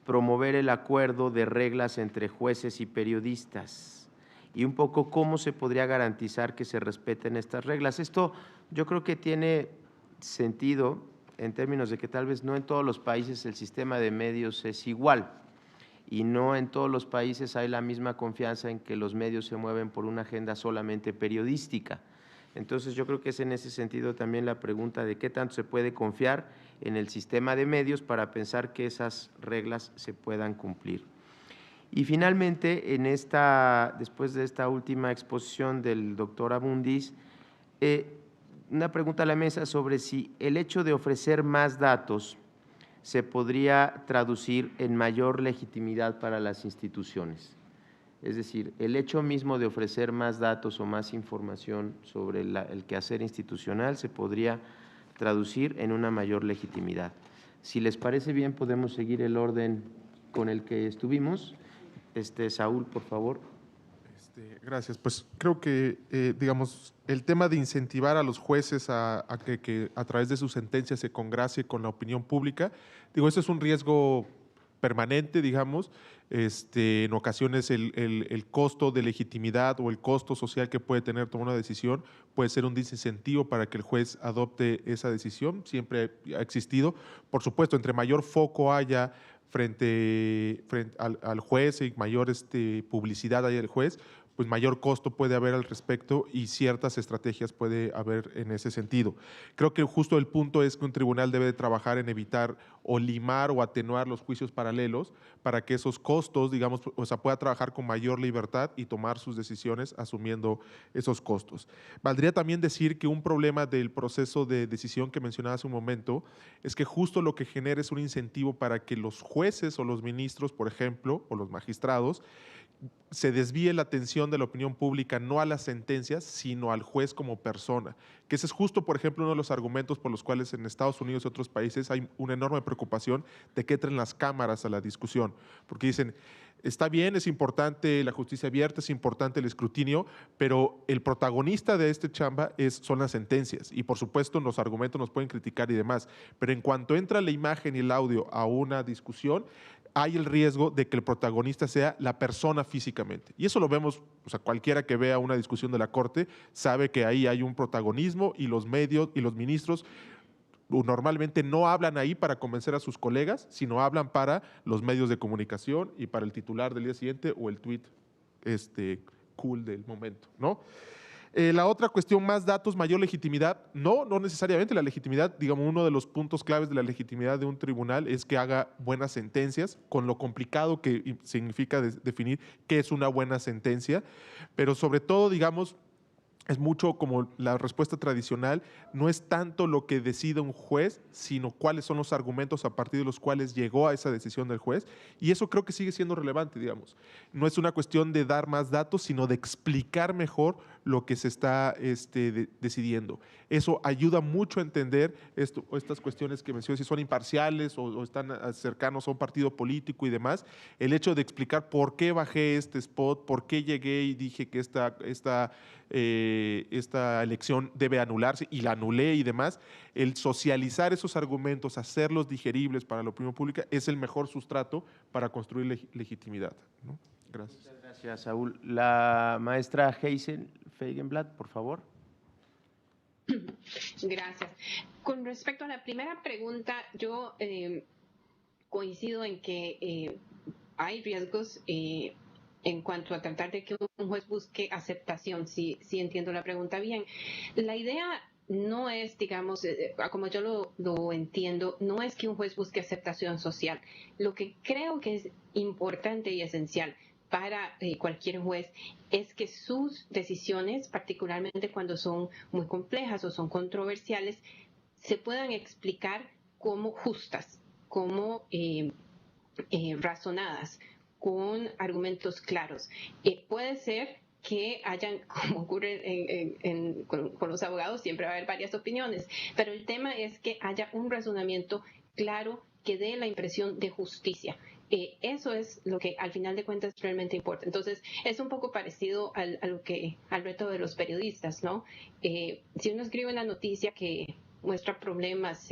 promover el acuerdo de reglas entre jueces y periodistas, y un poco cómo se podría garantizar que se respeten estas reglas. Esto yo creo que tiene sentido en términos de que tal vez no en todos los países el sistema de medios es igual, y no en todos los países hay la misma confianza en que los medios se mueven por una agenda solamente periodística. Entonces yo creo que es en ese sentido también la pregunta de qué tanto se puede confiar en el sistema de medios para pensar que esas reglas se puedan cumplir. Y finalmente, después de esta última exposición del doctor Abundis, una pregunta a la mesa sobre si el hecho de ofrecer más datos se podría traducir en mayor legitimidad para las instituciones. Es decir, el hecho mismo de ofrecer más datos o más información sobre el quehacer institucional se podría traducir en una mayor legitimidad. Si les parece bien, podemos seguir el orden con el que estuvimos. Saúl, por favor. Gracias. Pues creo que, digamos, el tema de incentivar a los jueces a que a través de sus sentencias se congracie con la opinión pública, digo, eso es un riesgo permanente, digamos. En ocasiones el costo de legitimidad o el costo social que puede tener tomar una decisión puede ser un desincentivo para que el juez adopte esa decisión. Siempre ha existido. Por supuesto, entre mayor foco haya frente al juez y mayor publicidad haya el juez, pues mayor costo puede haber al respecto y ciertas estrategias puede haber en ese sentido. Creo que justo el punto es que un tribunal debe de trabajar en evitar o limar o atenuar los juicios paralelos para que esos costos, digamos, o sea, pueda trabajar con mayor libertad y tomar sus decisiones asumiendo esos costos. Valdría también decir que un problema del proceso de decisión que mencionaba hace un momento es que justo lo que genera es un incentivo para que los jueces o los ministros, por ejemplo, o los magistrados, se desvíe la atención de la opinión pública no a las sentencias, sino al juez como persona. Que ese es justo, por ejemplo, uno de los argumentos por los cuales en Estados Unidos y otros países hay una enorme preocupación de que entren las cámaras a la discusión. Porque dicen, está bien, es importante la justicia abierta, es importante el escrutinio, pero el protagonista de este chamba son las sentencias. Y por supuesto, los argumentos nos pueden criticar y demás. Pero en cuanto entra la imagen y el audio a una discusión, hay el riesgo de que el protagonista sea la persona físicamente. Y eso lo vemos, o sea, cualquiera que vea una discusión de la Corte sabe que ahí hay un protagonismo y los medios y los ministros normalmente no hablan ahí para convencer a sus colegas, sino hablan para los medios de comunicación y para el titular del día siguiente o el tweet cool del momento, ¿no? La otra cuestión, más datos, mayor legitimidad. No necesariamente la legitimidad, digamos, uno de los puntos claves de la legitimidad de un tribunal es que haga buenas sentencias, con lo complicado que significa definir qué es una buena sentencia, pero sobre todo, digamos, es mucho como la respuesta tradicional, no es tanto lo que decide un juez, sino cuáles son los argumentos a partir de los cuales llegó a esa decisión del juez, y eso creo que sigue siendo relevante, digamos. No es una cuestión de dar más datos, sino de explicar mejor lo que se está decidiendo. Eso ayuda mucho a entender estas cuestiones que mencioné, si son imparciales o están cercanos a un partido político y demás. El hecho de explicar por qué bajé este spot, por qué llegué y dije que esta elección debe anularse y la anulé y demás, el socializar esos argumentos, hacerlos digeribles para la opinión pública es el mejor sustrato para construir legitimidad, ¿no? Gracias. Muchas gracias, Saúl. La maestra Hazel Feigenblatt, por favor. Gracias. Con respecto a la primera pregunta, yo coincido en que hay riesgos en cuanto a tratar de que un juez busque aceptación, si entiendo la pregunta bien. La idea no es, digamos, como yo lo entiendo, no es que un juez busque aceptación social. Lo que creo que es importante y esencial para cualquier juez es que sus decisiones, particularmente cuando son muy complejas o son controversiales, se puedan explicar como justas, como razonadas, con argumentos claros. Puede ser que hayan, como ocurre con los abogados, siempre va a haber varias opiniones, pero el tema es que haya un razonamiento claro que dé la impresión de justicia. Eso es lo que al final de cuentas realmente importa. Entonces, es un poco parecido al reto de los periodistas, ¿no? Si uno escribe una noticia que muestra problemas,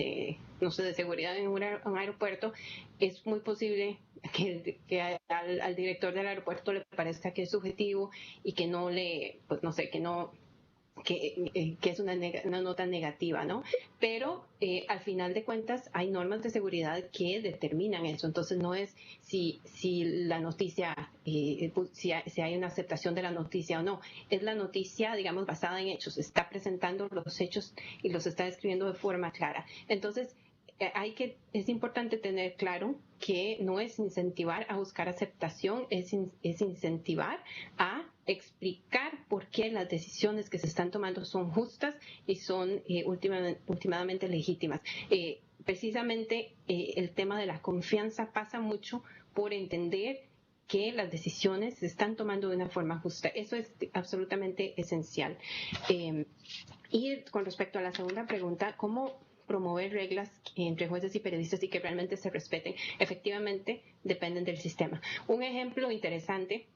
no sé, de seguridad en un aeropuerto, es muy posible que al director del aeropuerto le parezca que es subjetivo y que no le, pues no sé, que es una nota negativa, ¿no? Pero al final de cuentas hay normas de seguridad que determinan eso. Entonces no es si la noticia, si hay una aceptación de la noticia o no. Es la noticia, digamos, basada en hechos. Está presentando los hechos y los está describiendo de forma clara. Entonces es importante tener claro que no es incentivar a buscar aceptación, es incentivar a explicar por qué las decisiones que se están tomando son justas y son últimamente legítimas. Precisamente el tema de la confianza pasa mucho por entender que las decisiones se están tomando de una forma justa. Eso es absolutamente esencial. Y con respecto a la segunda pregunta, ¿cómo promover reglas entre jueces y periodistas y que realmente se respeten? Efectivamente, dependen del sistema. Un ejemplo interesante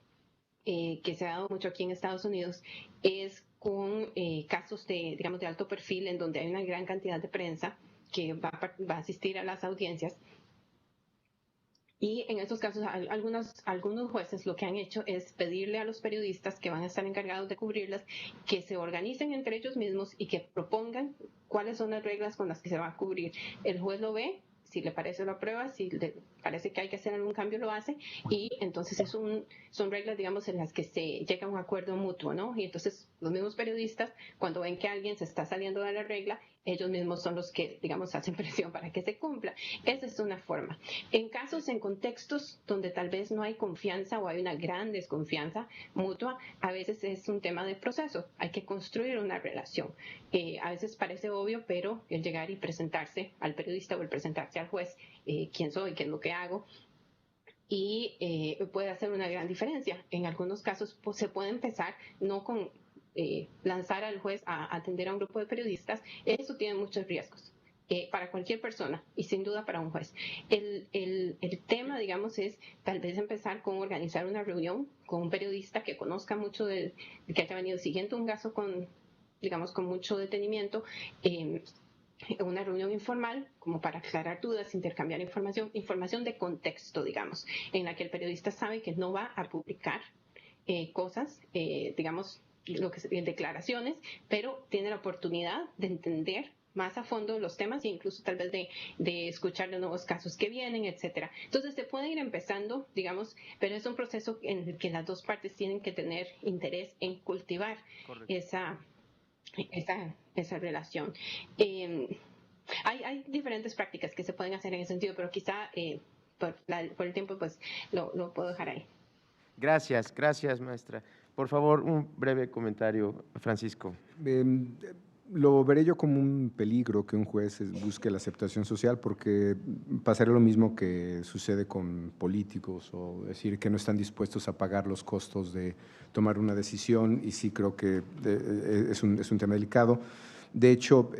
que se ha dado mucho aquí en Estados Unidos es con casos de, digamos, de alto perfil en donde hay una gran cantidad de prensa que va a asistir a las audiencias. Y en esos casos, algunos jueces lo que han hecho es pedirle a los periodistas que van a estar encargados de cubrirlas que se organicen entre ellos mismos y que propongan cuáles son las reglas con las que se va a cubrir. El juez lo ve, si le parece lo aprueba, si le parece que hay que hacer algún cambio lo hace, y entonces son reglas, digamos, en las que se llega a un acuerdo mutuo, ¿no? Y entonces los mismos periodistas, cuando ven que alguien se está saliendo de la regla, ellos mismos son los que, digamos, hacen presión para que se cumpla. Esa es una forma. En casos, en contextos donde tal vez no hay confianza o hay una gran desconfianza mutua, a veces es un tema de proceso. Hay que construir una relación. A veces parece obvio, pero el llegar y presentarse al periodista o el presentarse al juez, quién soy, qué es lo que hago, y puede hacer una gran diferencia. En algunos casos pues, se puede empezar no con lanzar al juez a atender a un grupo de periodistas. Eso tiene muchos riesgos para cualquier persona y sin duda para un juez. El tema, digamos, es tal vez empezar con organizar una reunión con un periodista que conozca mucho que haya venido siguiendo un caso con, digamos, con mucho detenimiento, una reunión informal como para aclarar dudas, intercambiar información de contexto, digamos, en la que el periodista sabe que no va a publicar cosas, digamos, declaraciones, pero tiene la oportunidad de entender más a fondo los temas e incluso tal vez de escuchar los nuevos casos que vienen, etcétera. Entonces se puede ir empezando, digamos, pero es un proceso en el que las dos partes tienen que tener interés en cultivar esa relación. Hay diferentes prácticas que se pueden hacer en ese sentido, pero quizá por el tiempo pues lo puedo dejar ahí. Gracias, maestra. Por favor, un breve comentario, Francisco. Lo veré yo como un peligro que un juez busque la aceptación social, porque pasaría lo mismo que sucede con políticos, o decir que no están dispuestos a pagar los costos de tomar una decisión, y sí creo que es un tema delicado. De hecho,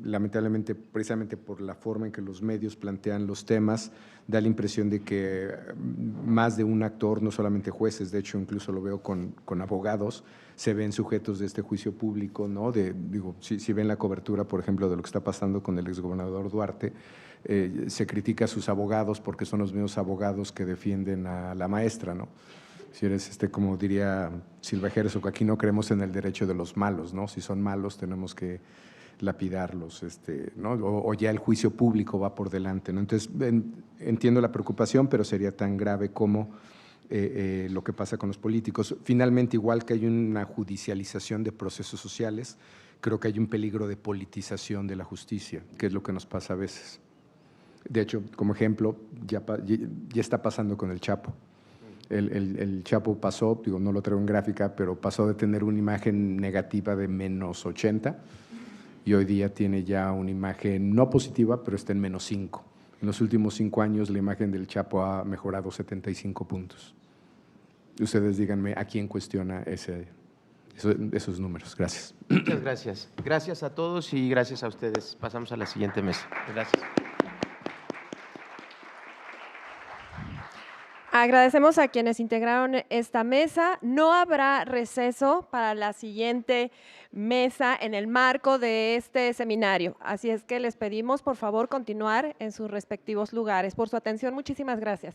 lamentablemente, precisamente por la forma en que los medios plantean los temas, da la impresión de que más de un actor, no solamente jueces, de hecho incluso lo veo con abogados, se ven sujetos de este juicio público, ¿no? Digo, si ven la cobertura, por ejemplo, de lo que está pasando con el exgobernador Duarte, se critica a sus abogados porque son los mismos abogados que defienden a la maestra, ¿no? Si eres, como diría Silva Jerez, o que aquí no creemos en el derecho de los malos, ¿no? Si son malos tenemos que lapidarlos, ¿no? O ya el juicio público va por delante, ¿no? Entonces, entiendo la preocupación, pero sería tan grave como lo que pasa con los políticos. Finalmente, igual que hay una judicialización de procesos sociales, creo que hay un peligro de politización de la justicia, que es lo que nos pasa a veces. De hecho, como ejemplo, ya está pasando con el Chapo. El Chapo pasó, digo, no lo traigo en gráfica, pero pasó de tener una imagen negativa de menos 80 y hoy día tiene ya una imagen no positiva, pero está en menos 5. En los últimos 5 años la imagen del Chapo ha mejorado 75 puntos. Ustedes díganme a quién cuestiona esos números. Gracias. Muchas gracias. Gracias a todos y gracias a ustedes. Pasamos a la siguiente mesa. Gracias. Agradecemos a quienes integraron esta mesa. No habrá receso para la siguiente mesa en el marco de este seminario. Así es que les pedimos, por favor, continuar en sus respectivos lugares. Por su atención, muchísimas gracias.